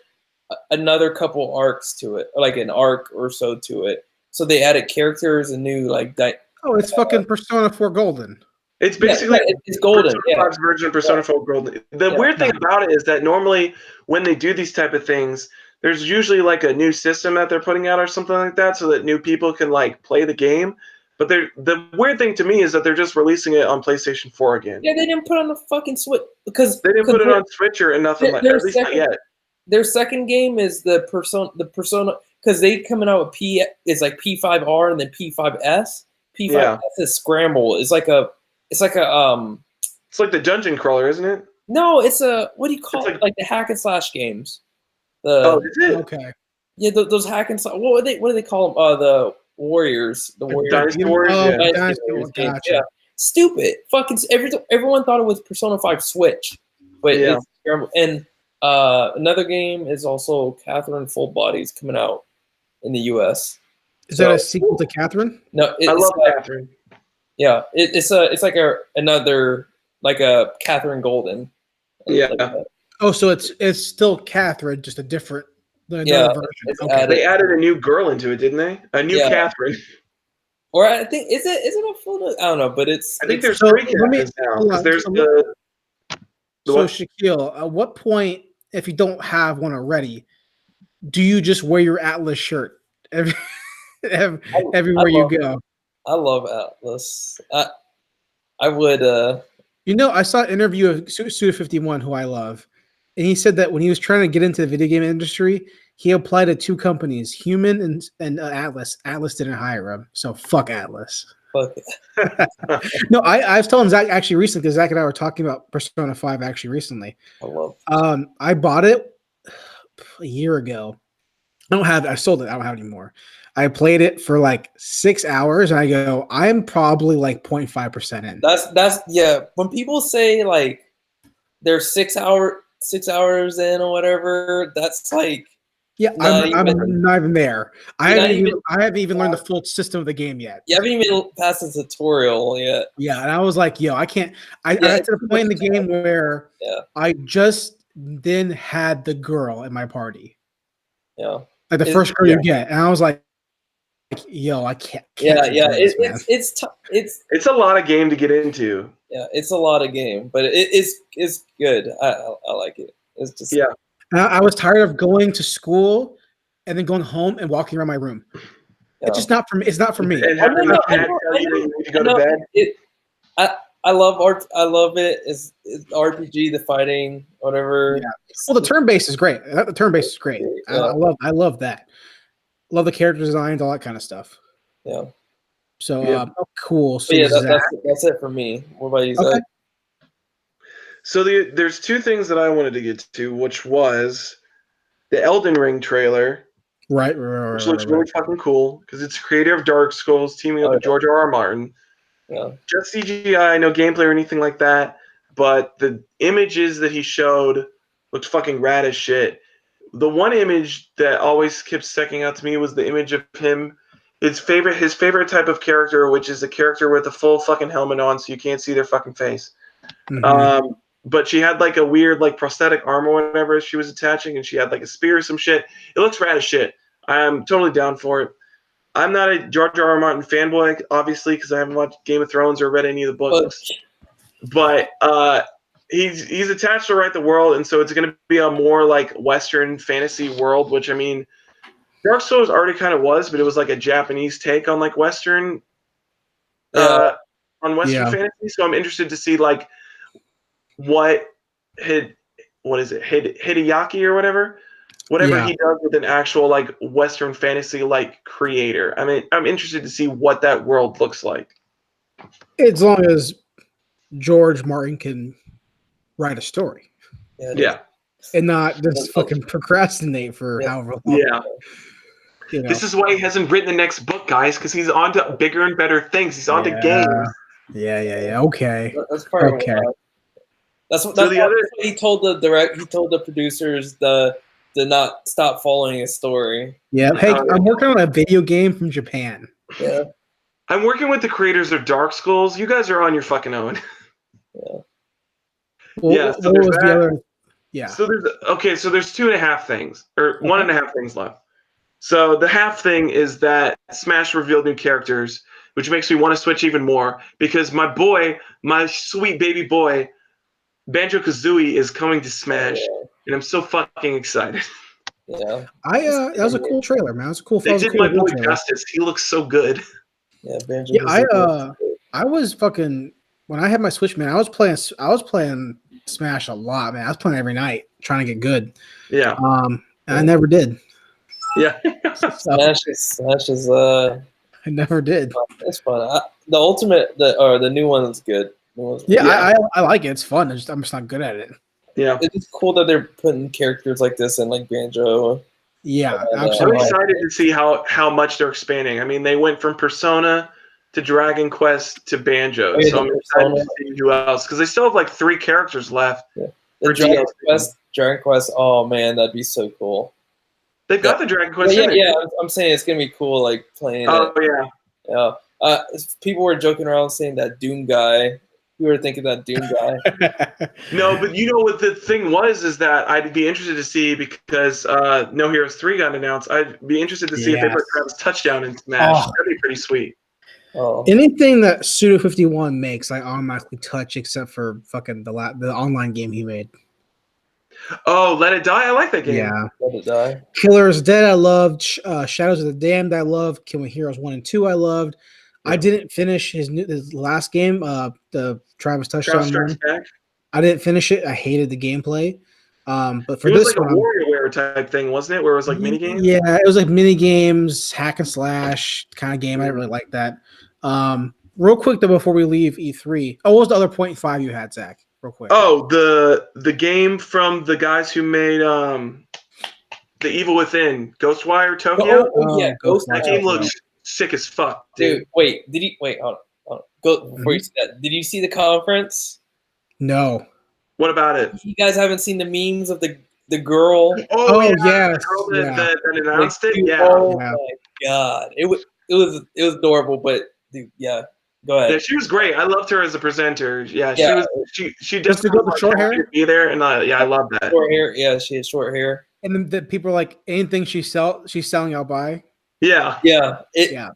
another couple arcs to it, like an arc or so to it. So they added characters and new like Oh, it's fucking Persona 4 Golden. It's basically it's golden. Persona Yeah, 5's version of Persona 4 Golden. The Yeah. weird thing about it is that normally when they do these type of things, there's usually like a new system that they're putting out or something like that, so that new people can like play the game. But the weird thing to me is that they're just releasing it on PlayStation 4 again. yeah, they didn't put on the fucking Switch because They didn't put it on Switch or nothing like that. At least not yet. Their second game is the Persona because they coming out with it's like P5R and then P5S. P5S is Scramble. It's like a It's like the dungeon crawler, isn't it? no, it's a what do you call It's it? Like the hack and slash games. Oh, is it? Okay. Yeah, those hack and slash. What do they call them? The Warriors. The Warriors. Dynasty Warriors. Oh, Yeah. Dynasty Warriors Warriors, game. gotcha. Yeah. Stupid. Fucking everyone thought it was Persona 5 Switch, but Yeah. it's Scramble. And another game is also Catherine Full Bodies coming out in the U.S. Is that a sequel to Catherine? No, I love Catherine. Yeah, it's like another like a Catherine Golden. Yeah. Like that. Oh, so it's still Catherine, just a different another Yeah, version. it's Okay. added. They added a new girl into it, didn't they? A new Yeah. Catherine. Or I think is it a full? I don't know, but it's. I think it's- there's So, three let me- Catherines now. hold 'Cause on. there's So the So what? Shaquille, at what point, if you don't have one already, do you just wear your Atlas shirt everywhere you go? I love Atlas. I would. You know, I saw an interview of Suda51, who I love, and he said that when he was trying to get into the video game industry, he applied to two companies, Human and Atlas. Atlas didn't hire him, so fuck Atlas. Fuck it. No, I was telling Zach actually recently because Zach and I were talking about Persona 5 actually recently. I love. I bought it a year ago. I sold it. I don't have it anymore. I played it for like 6 hours and I go, I'm probably like 0.5% in. That's yeah. When people say like they're 6 hours in or whatever, that's like Yeah, I'm not even there. I haven't even learned the Yeah. full system of the game yet. you haven't even passed the tutorial yet. Yeah, and I was like, yo, I can't. I got to the point in the game where I just then had the girl in my party. Yeah. Like the first girl you get. And I was like, yo, I can't Yeah. keep doing this, man. It's a lot of game to get into. Yeah, it's a lot of game, but it's good. I like it. It's just And I was tired of going to school and then going home and walking around my room. It's just not for me. It's not for me. And have enough dad tell you that you need to go to bed. I love art. I love it. It's RPG, the fighting, whatever. Yeah. Well, the turn base is great. The turn base is great. Yeah. I love that. Love the character designs, all that kind of stuff. Yeah. So cool. So that's it for me. What about you, okay. Zach? So there's two things that I wanted to get to, which was the Elden Ring trailer. Right. Which looks really fucking cool because it's creator of Dark Souls teaming up with George R.R. Martin. Yeah. Just CGI, no gameplay or anything like that. But the images that he showed looked fucking rad as shit. The one image that always kept sticking out to me was the image of him, his favorite type of character, which is a character with a full fucking helmet on, so you can't see their fucking face. Mm-hmm. But she had like a weird like prosthetic arm or whatever she was attaching, and she had like a spear or some shit. It looks rad as shit. I'm totally down for it. I'm not a George R.R. Martin fanboy, obviously, because I haven't watched Game of Thrones or read any of the books. But he's attached to write the world, and so it's going to be a more like Western fantasy world. Which I mean, Dark Souls already kind of was, but it was like a Japanese take on like Western, fantasy. So I'm interested to see like what is it, Hideaki or whatever he does with an actual like Western fantasy like creator. I mean, I'm interested to see what that world looks like. As long as George Martin can write a story, and not just fucking procrastinate for however long. Yeah. You know. This is why he hasn't written the next book, guys, because he's on to bigger and better things. He's on to games. Yeah. Okay. That's part okay. That's what he told the producers to not stop following his story. Yeah. Hey, I'm working on a video game from Japan. Yeah. I'm working with the creators of Dark Souls. You guys are on your fucking own. Yeah. Well, so there's the other? Yeah. So there's 2.5 things, or 1.5 things left. So the half thing is that Smash revealed new characters, which makes me want to switch even more because my sweet baby boy, Banjo-Kazooie is coming to Smash, and I'm so fucking excited. Yeah. That was a cool trailer, man. It was a cool. They did my boy justice. He looks so good. Yeah, Banjo. Yeah, I was fucking when I had my Switch, man. I was playing Smash a lot, man. I was playing every night, trying to get good. Yeah. And I never did. Yeah. Smash is I never did. It's fun. The new one is good. I like it. It's fun. I'm just not good at it. Yeah. It's cool that they're putting characters like this in like Banjo. Yeah, I'm excited to see how much they're expanding. I mean, they went from Persona to Dragon Quest to Banjo, so I'm excited to see who else because they still have like 3 characters left. Yeah. Dragon Quest. Oh man, that'd be so cool. They've got the Dragon Quest. Yeah. I'm saying it's gonna be cool, like playing. Oh yeah. People were joking around saying that Doom guy. We were thinking that Doom guy. No, but you know what the thing was is that I'd be interested to see because No Heroes 3 got announced. I'd be interested to see if they put Travis Touchdown in Smash. That'd be pretty sweet. Oh. Anything that Suda51 makes, I automatically touch, except for fucking the online game he made. Oh, Let It Die! I like that game. Yeah. Let It Die. Killer is Dead, I loved. Shadows of the Damned, I loved. Killing Heroes 1 and 2, I loved. I didn't finish his last game, the Travis Touchdown one. I didn't finish it. I hated the gameplay. But for this one, it was like a WarioWare type thing, wasn't it? Where it was like mini games. Yeah, it was like mini games, hack and slash kind of game. I didn't really like that. Real quick though, before we leave E3, what was the other 0.5 you had, Zach? Real quick. Oh, the game from the guys who made The Evil Within, Ghostwire Tokyo. Yeah, Ghostwire. That game looks sick as fuck, dude. Wait, hold on. Before you see that, did you see the conference? No. What about it? You guys haven't seen the memes of the girl? Oh yeah, the girl that announced it. Yeah. Oh my god, it was adorable, but dude, yeah. Go ahead. Yeah, she was great. I loved her as a presenter. Yeah. She just to go with short hair. Be there, and I love that. Short hair. Yeah, she has short hair. And then the people are like anything she's selling, I'll buy. Yeah.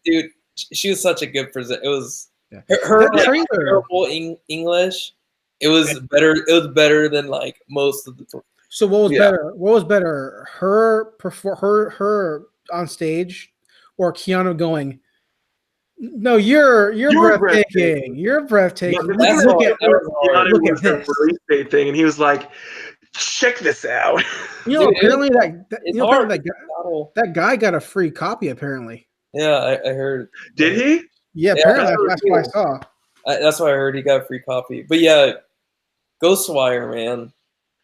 Dude, she was such a good presenter. It was her terrible English. It was better. It was better than like most of the. So what was better? What was better? Her on stage or Keanu going, "No, you're breathtaking. You're breathtaking. Yeah, Look at the this." release date thing, and he was like, "Check this out." You know, Dude, apparently it's hard. That guy got a free copy. Apparently, Yeah, I heard. Did he? yeah. Apparently, that's what I saw. That's what I heard. He got a free copy. But yeah, Ghostwire, man.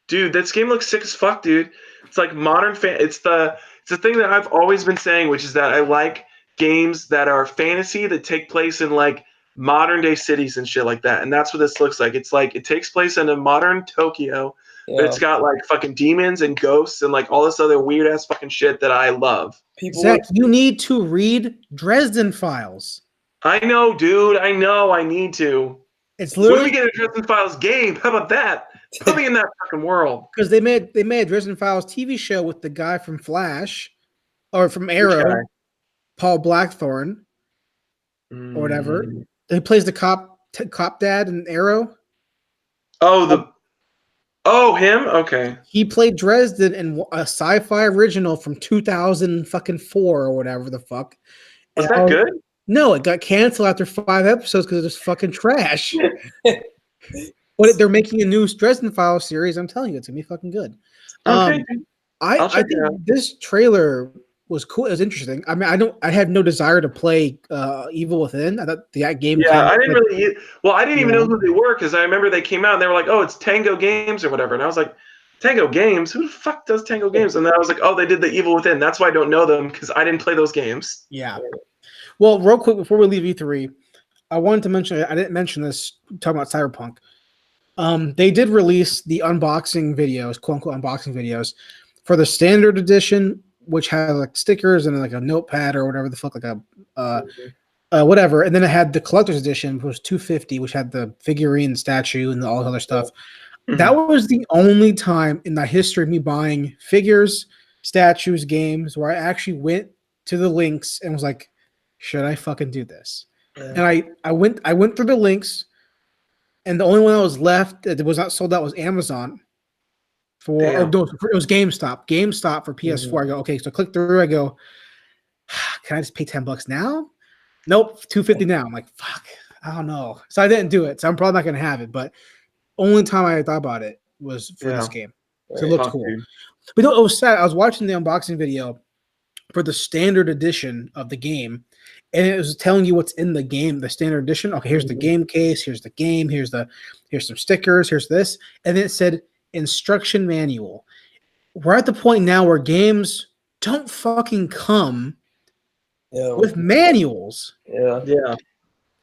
Dude, this game looks sick as fuck, dude. It's like modern It's the thing that I've always been saying, which is that I like games that are fantasy that take place in like modern day cities and shit like that. And that's what this looks like. It's like it takes place in a modern Tokyo, but it's got like fucking demons and ghosts and like all this other weird ass fucking shit that I love. Zach, you need to read Dresden Files. I know, dude. I know. I need to. It's literally when we get a Dresden Files game. How about that? Put me in that fucking world. Because they made a Dresden Files TV show with the guy from Flash or from Arrow, Paul Blackthorne, or whatever. He plays the cop dad in Arrow. Him? Okay. He played Dresden in a sci-fi original from 2004 or whatever the fuck. Was that good? No, it got canceled after 5 episodes because it was fucking trash. But they're making a new Dresden Files series. I'm telling you, it's gonna be fucking good. Okay. I think this trailer was cool. It was interesting. I mean, I had no desire to play Evil Within. I thought the game. Yeah, I didn't really. Well, I didn't even know who they were because I remember they came out and they were like, "Oh, it's Tango Games or whatever," and I was like, "Tango Games? Who the fuck does Tango Games?" And then I was like, "Oh, they did the Evil Within. That's why I don't know them because I didn't play those games." Yeah. Well, real quick before we leave E3, I wanted to mention. I didn't mention this talking about Cyberpunk. They did release the unboxing videos, quote unquote unboxing videos, for the standard edition, which has like stickers and like a notepad or whatever the fuck, like a whatever. And then it had the collector's edition, which was $250, which had the figurine, statue, and all the other stuff. Mm-hmm. That was the only time in the history of me buying figures, statues, games where I actually went to the links and was like, should I fucking do this? Yeah. And I went through the links. And the only one that was left that was not sold out was Amazon it was GameStop. GameStop for PS4. Mm-hmm. I go, okay, so I click through, I go, can I just pay $10 now? Nope, $250 now. I'm like, fuck, I don't know. So I didn't do it. So I'm probably not gonna have it. But only time I thought about it was for this game. So it looked cool. Dude. But it was sad. I was watching the unboxing video for the standard edition of the game. And it was telling you what's in the game, the standard edition. Okay, here's the game case, here's the game, here's some stickers, here's this. And then it said instruction manual. We're at the point now where games don't fucking come with manuals. Yeah.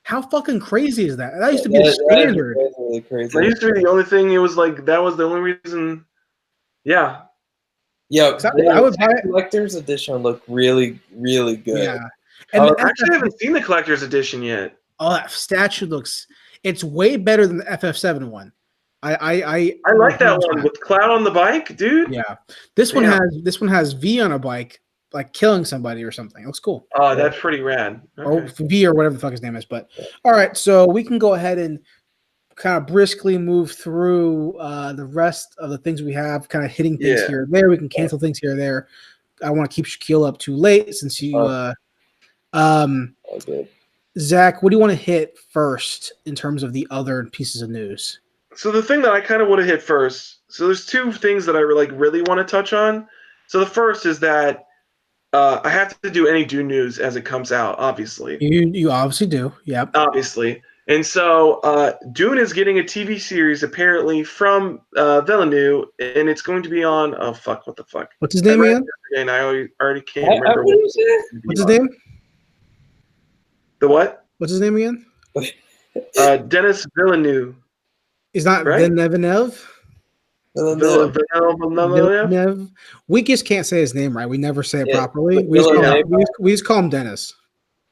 How fucking crazy is that? That used to be the standard. Really crazy. That used to be the only thing. It was like that was the only reason. Yeah. Yeah. I would buy it. Collector's edition look really, really good. Yeah. And I actually haven't seen the collector's edition yet. Oh, that statue it's way better than the FF7 one. I like that one with Cloud on the bike, dude. Yeah. This one has V on a bike, like killing somebody or something. It looks cool. Oh, that's pretty rad. Okay. Or V or whatever the fuck his name is. But all right, so we can go ahead and kind of briskly move through the rest of the things we have, kind of hitting things here and there. We can cancel things here and there. I want to keep Shaquille up too late since you Zach, what do you want to hit first in terms of the other pieces of news? So the thing that I kind of want to hit first, so there's two things that I really want to touch on. So the first is that I have to do any Dune news as it comes out, obviously. You obviously do, yeah. Obviously. And so Dune is getting a TV series apparently from Villeneuve, and it's going to be on. Oh fuck! What the fuck? What's his name again? And I already can't remember. What's his name? The what? What's his name again? Denis Villeneuve. Is not Villeneuve? Villeneuve. We just can't say his name right. We never say it properly. We just call him Dennis.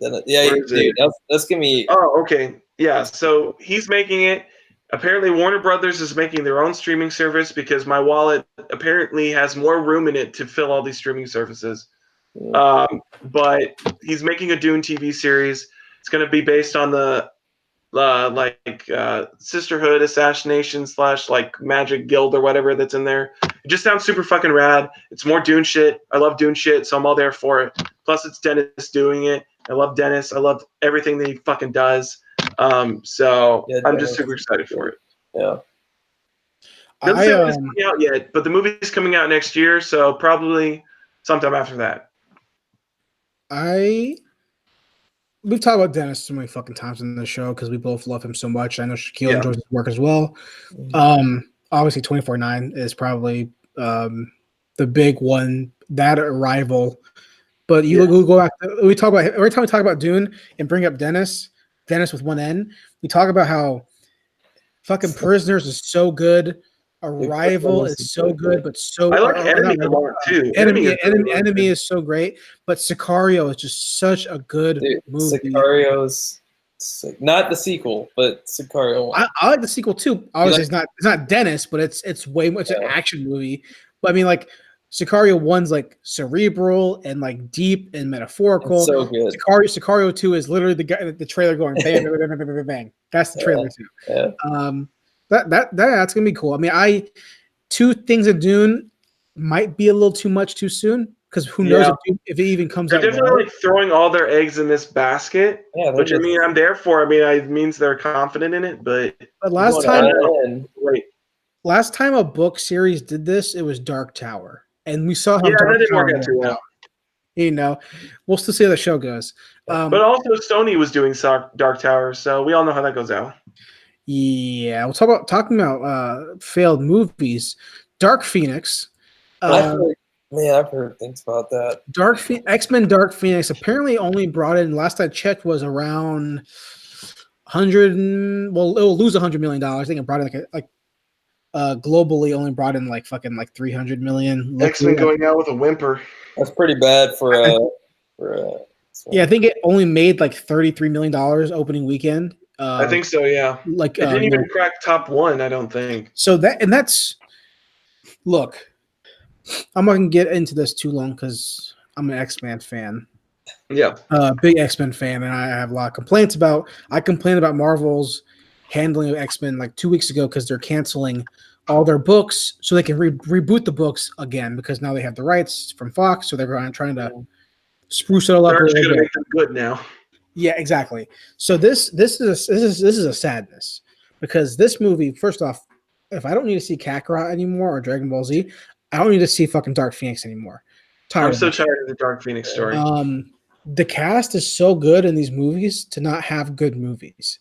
Yeah, dude, that's gonna be. Oh, okay. Yeah, so he's making it. Apparently, Warner Brothers is making their own streaming service because my wallet apparently has more room in it to fill all these streaming services. But he's making a Dune TV series. It's going to be based on the Sisterhood Assassination / like Magic Guild or whatever that's in there. It just sounds super fucking rad. It's more Dune shit. I love Dune shit, so I'm all there for it. Plus, it's Dennis doing it. I love Dennis. I love everything that he fucking does. So I'm just super excited for it. Yeah. Doesn't say when it's coming out yet, but the movie's coming out next year, so probably sometime after that. We've talked about Dennis so many fucking times in the show because we both love him so much. I know Shaquille enjoys his work as well. Obviously, 24/9 is probably the big one. That Arrival, but you go back. We talk about every time we talk about Dune and bring up Dennis with one N. We talk about how fucking Prisoners is so good. Arrival is so good, but so I like Enemy a lot too. Enemy is so great, but Sicario is just such a good movie. Sicario's not the sequel, but Sicario. I like the sequel too. Obviously, it's not Dennis, but it's way much an action movie. But I mean, like Sicario 1's like cerebral and like deep and metaphorical. It's so good. Sicario 2 is literally the trailer going bang, bang, bang, bang, bang, bang. That's the trailer too. Yeah. That's gonna be cool. I mean, two things of Dune might be a little too much too soon because who knows if it even comes out. They're definitely like throwing all their eggs in this basket, which I mean I'm there for. I mean, it means they're confident in it, but last time a book series did this, it was Dark Tower, and we saw how Dark didn't Tower work out too well. You know, we'll still see how the show goes. But also Sony was doing Dark Tower, so we all know how that goes out. Yeah, we'll talking about failed movies. Dark Phoenix. I've heard things about that. X-Men Dark Phoenix apparently only brought in, last I checked, was around 100. Well, it will lose $100 million. I think it brought in globally only brought in like 300 million. X-Men going out with a whimper. That's pretty bad for yeah, I think it only made like $33 million opening weekend. I think so, yeah. Like it didn't even crack top 1, I don't think. So that's look. I'm not gonna get into this too long because I'm an X-Men fan. Yeah. Big X-Men fan, and I have a lot of complaints about. I complained about Marvel's handling of X-Men like 2 weeks ago because they're canceling all their books so they can reboot the books again because now they have the rights from Fox, so they're trying to spruce it all up. They're going to make them good now. Yeah, exactly. So this is a sadness because this movie, first off, if I don't need to see Kakarot anymore or Dragon Ball Z, I don't need to see fucking Dark Phoenix anymore. I'm so tired of the Dark Phoenix story. The cast is so good in these movies to not have good movies.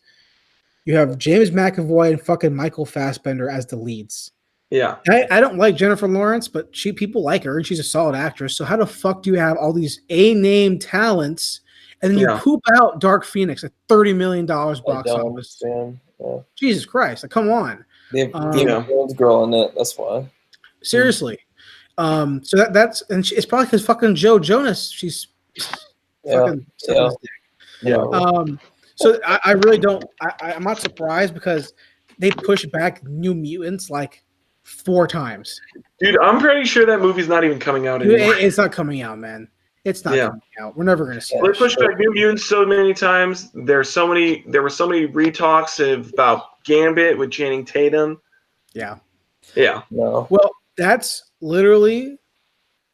You have James McAvoy and fucking Michael Fassbender as the leads. Yeah. I don't like Jennifer Lawrence, but people like her and she's a solid actress. So how the fuck do you have all these A-name talents and then you poop out Dark Phoenix at $30 million box office? Yeah. Jesus Christ. Like, come on. They have Game of Thrones girl in it. That's why. Seriously. So that's and it's probably because fucking Joe Jonas. She's fucking So I really don't. I'm not surprised because they pushed back New Mutants like 4 times. Dude, I'm pretty sure that movie's not even coming out anymore. It's not coming out, man. It's not coming out. We're never gonna see it. They pushed back New Mutants so many times. There were so many retalks about Gambit with Channing Tatum. Yeah. No. Well, that's literally.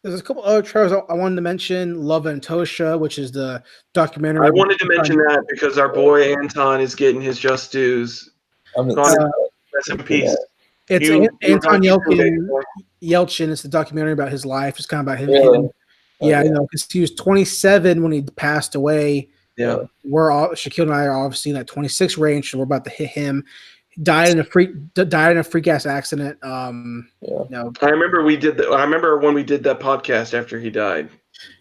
There's a couple other trailers I wanted to mention. Love and Tosha, which is the documentary. I wanted to mention that because our boy Anton is getting his just dues. Rest in peace. It's Anton Yelchin. It's the documentary about his life. It's kind of about him. Really? Yeah, because he was 27 when he passed away. Yeah, Shaquille and I are obviously in that 26 range, so we're about to hit him. Died in a freak ass accident. No. I remember when we did that podcast after he died.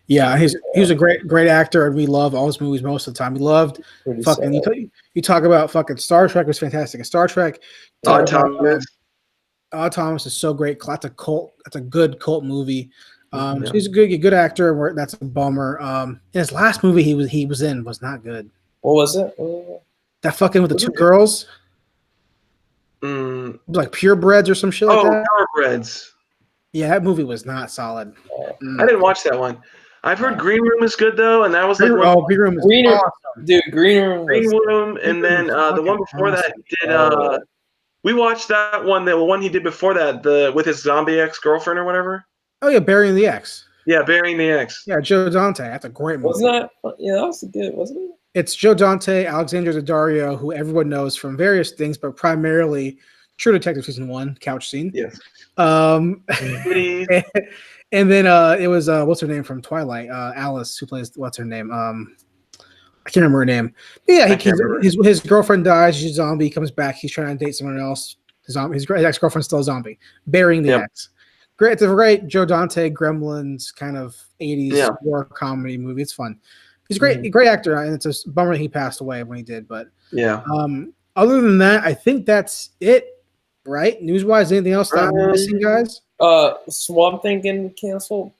Yeah, he was a great actor, and we love all his movies most of the time. We loved fucking. You talk about fucking Star Trek was fantastic. And Star Trek. Odd Thomas is so great. That's a cult. That's a good cult movie. So he's a good actor. That's a bummer. His last movie he was in was not good. What was it? That fucking with the 2 girls. Like Purebreds or some shit like that. Purebreds. Yeah, that movie was not solid. I didn't watch that one. I've heard Green Room is good though, and that was like Green Room is awesome. Dude, Green Room. Green Room, and then the one before that did. We watched that one. The one he did before that, with his zombie ex-girlfriend or whatever. Oh yeah, Burying the X. Yeah, Burying the X. Yeah, Joe Dante. That's a great movie. Wasn't that? Yeah, that was good, wasn't it? It's Joe Dante, Alexandra Daddario, who everyone knows from various things, but primarily True Detective season 1 couch scene. Yes. And then it was what's her name from Twilight? Alice, who plays what's her name? I can't remember her name. But yeah, his girlfriend dies. She's a zombie. He comes back. He's trying to date someone else. His ex-girlfriend's still a zombie. Burying the X. Great. It's a great Joe Dante Gremlins kind of 80s war comedy movie. It's fun. He's a great actor, and it's a bummer that he passed away when he did. But other than that, I think that's it. Right? News-wise, anything else that I'm missing, guys? Swamp Thing getting canceled.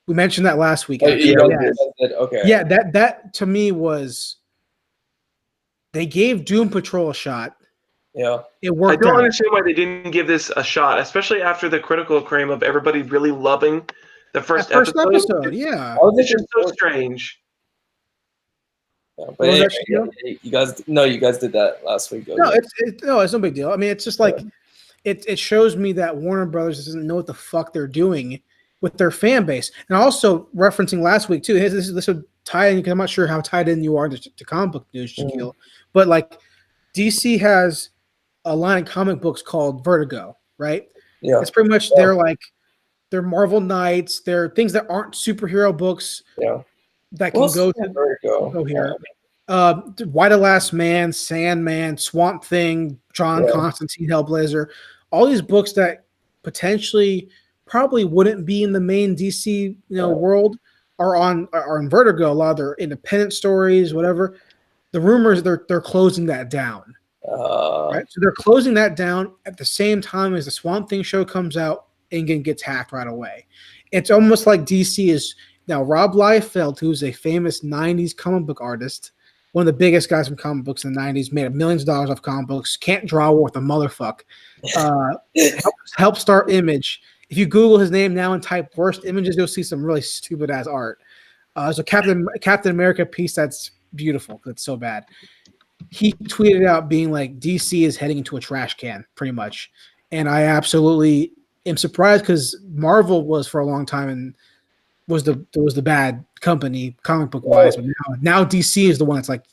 We mentioned that last week. Okay. Yeah, that to me was they gave Doom Patrol a shot. Yeah. It worked. I don't understand why they didn't give this a shot, especially after the critical acclaim of everybody really loving the first episode. Yeah. It's just so strange. Yeah, but you guys did that last week. No, it's no big deal. I mean, it's just like it shows me that Warner Brothers doesn't know what the fuck they're doing with their fan base. And also referencing last week too, this would tie in because I'm not sure how tied in you are to comic book news, Shaquille. But like DC has a line of comic books called Vertigo, right? Yeah. It's pretty much they're Marvel Knights, they're things that aren't superhero books. Yeah. That can go here. Why the Last Man, Sandman, Swamp Thing, John Constantine, Hellblazer, all these books that potentially probably wouldn't be in the main DC world are in Vertigo. A lot of their independent stories, whatever. The rumors they're closing that down. Right, so they're closing that down at the same time as the Swamp Thing show comes out and gets hacked right away. It's almost like DC is. Now, Rob Liefeld, who's a famous 90s comic book artist, one of the biggest guys from comic books in the 90s, made millions of dollars off comic books, can't draw worth a motherfuck, helped start Image. If you Google his name now and type worst images, you'll see some really stupid-ass art. So Captain America piece that's beautiful. It's so bad. He tweeted out being like, DC is heading into a trash can, pretty much. And I absolutely am surprised because Marvel was for a long time and was the bad company comic book wise, but now DC is the one that's like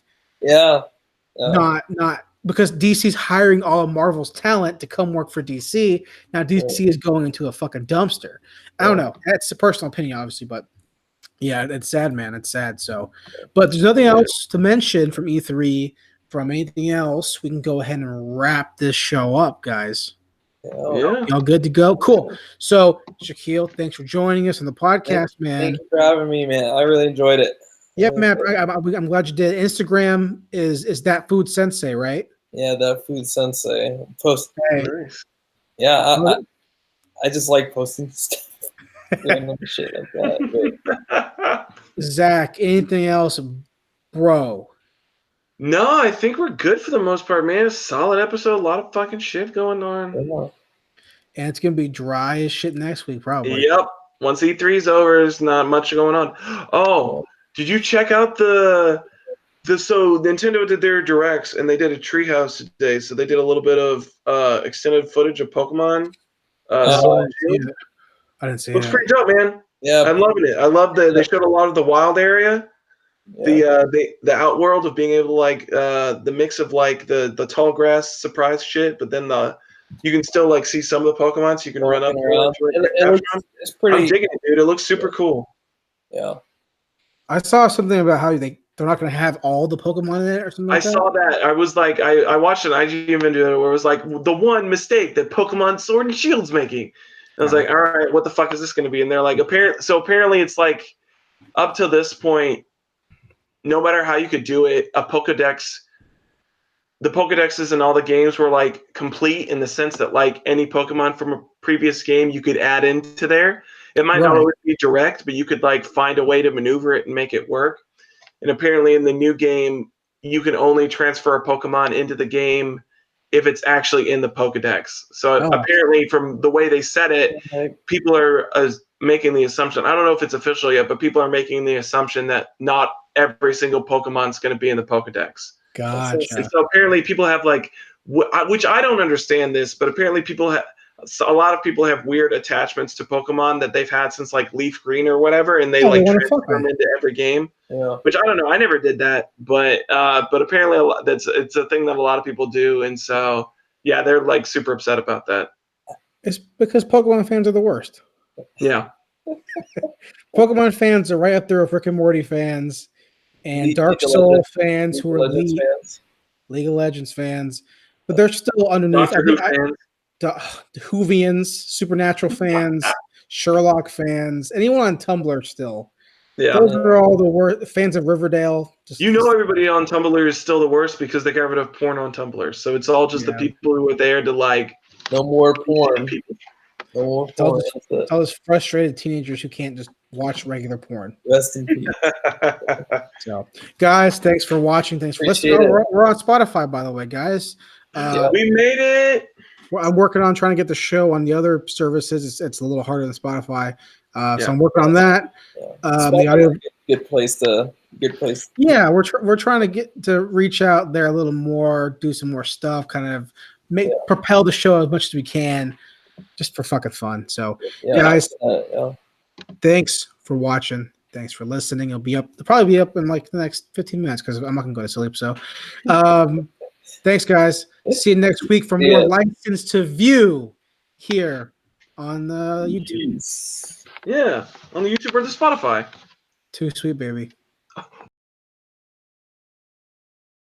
not because DC's hiring all of Marvel's talent to come work for DC. Now DC is going into a fucking dumpster. I don't know. That's a personal opinion, obviously, but yeah, it's sad, man. It's sad. So, but there's nothing else to mention from E3. From anything else, we can go ahead and wrap this show up, guys. Y'all good to go? Cool. So, Shaquille, thanks for joining us on the podcast, man. Thank you for having me, man. I really enjoyed it. Yep, man. I'm glad you did. Instagram is that Food Sensei, right? Yeah, that Food Sensei. Post. Hey. Yeah, I just like posting stuff. Random shit like that. Zach, anything else, bro? No, I think we're good for the most part, man. A solid episode, a lot of fucking shit going on. And it's gonna be dry as shit next week, probably. Yep. Once E3's over, there's not much going on. Oh, did you check out so Nintendo did their directs and they did a treehouse today. So they did a little bit of extended footage of Pokemon. I didn't see it. Looks pretty dope, man. Yeah, I'm loving it. I love that they showed a lot of the wild area. The outworld of being able to like the mix of like the tall grass surprise shit, but then you can still like see some of the Pokemon, so you can run up. It's pretty. I'm digging it, dude. It looks super cool. Yeah, I saw something about how they're not going to have all the Pokemon in it or something like that. I saw that. I was like, I watched an IGN video where it was like the one mistake that Pokemon Sword and Shield's making. And I was like, all right, what the fuck is this going to be? And they're like, apparently it's like up to this point. No matter how you could do it, the Pokedexes in all the games were like complete in the sense that like any Pokemon from a previous game you could add into there. It might not always be direct, but you could like find a way to maneuver it and make it work. And apparently in the new game, you can only transfer a Pokemon into the game if it's actually in the Pokedex. So apparently from the way they said it, people are making the assumption. I don't know if it's official yet, but people are making the assumption that not every single Pokemon's going to be in the Pokedex. Gotcha. And so apparently people have like, which I don't understand this, but apparently a lot of people have weird attachments to Pokemon that they've had since like Leaf Green or whatever, and they like transfer them into every game. Yeah. Which I don't know. I never did that, but apparently it's a thing that a lot of people do, and so yeah, they're like super upset about that. It's because Pokemon fans are the worst. Yeah. Pokemon fans are right up there with Rick and Morty fans and Dark Soul fans who are League of Legends fans, but they're still underneath. Doctor Who fans. The Whovians, Supernatural fans, Sherlock fans, anyone on Tumblr still. Yeah. Those are all the worst fans of Riverdale. Everybody on Tumblr is still the worst because they got rid of porn on Tumblr. So it's all just the people who were there to like. No more porn. No more porn. All those frustrated teenagers who can't just watch regular porn. Rest in peace. So, guys, thanks for watching. Thanks for listening. We're on Spotify, by the way, guys. We made it. I'm working on trying to get the show on the other services. It's a little harder than Spotify. So I'm working on that. The audio, good place. Yeah, we're trying to get to reach out there a little more, do some more stuff, kind of propel the show as much as we can, just for fucking fun. So, guys, thanks for watching. Thanks for listening. It'll probably be up in like the next 15 minutes because I'm not gonna go to sleep. So, thanks, guys. See you next week for more License to View here on the YouTube. Yeah, on the YouTube or the Spotify. Too sweet, baby.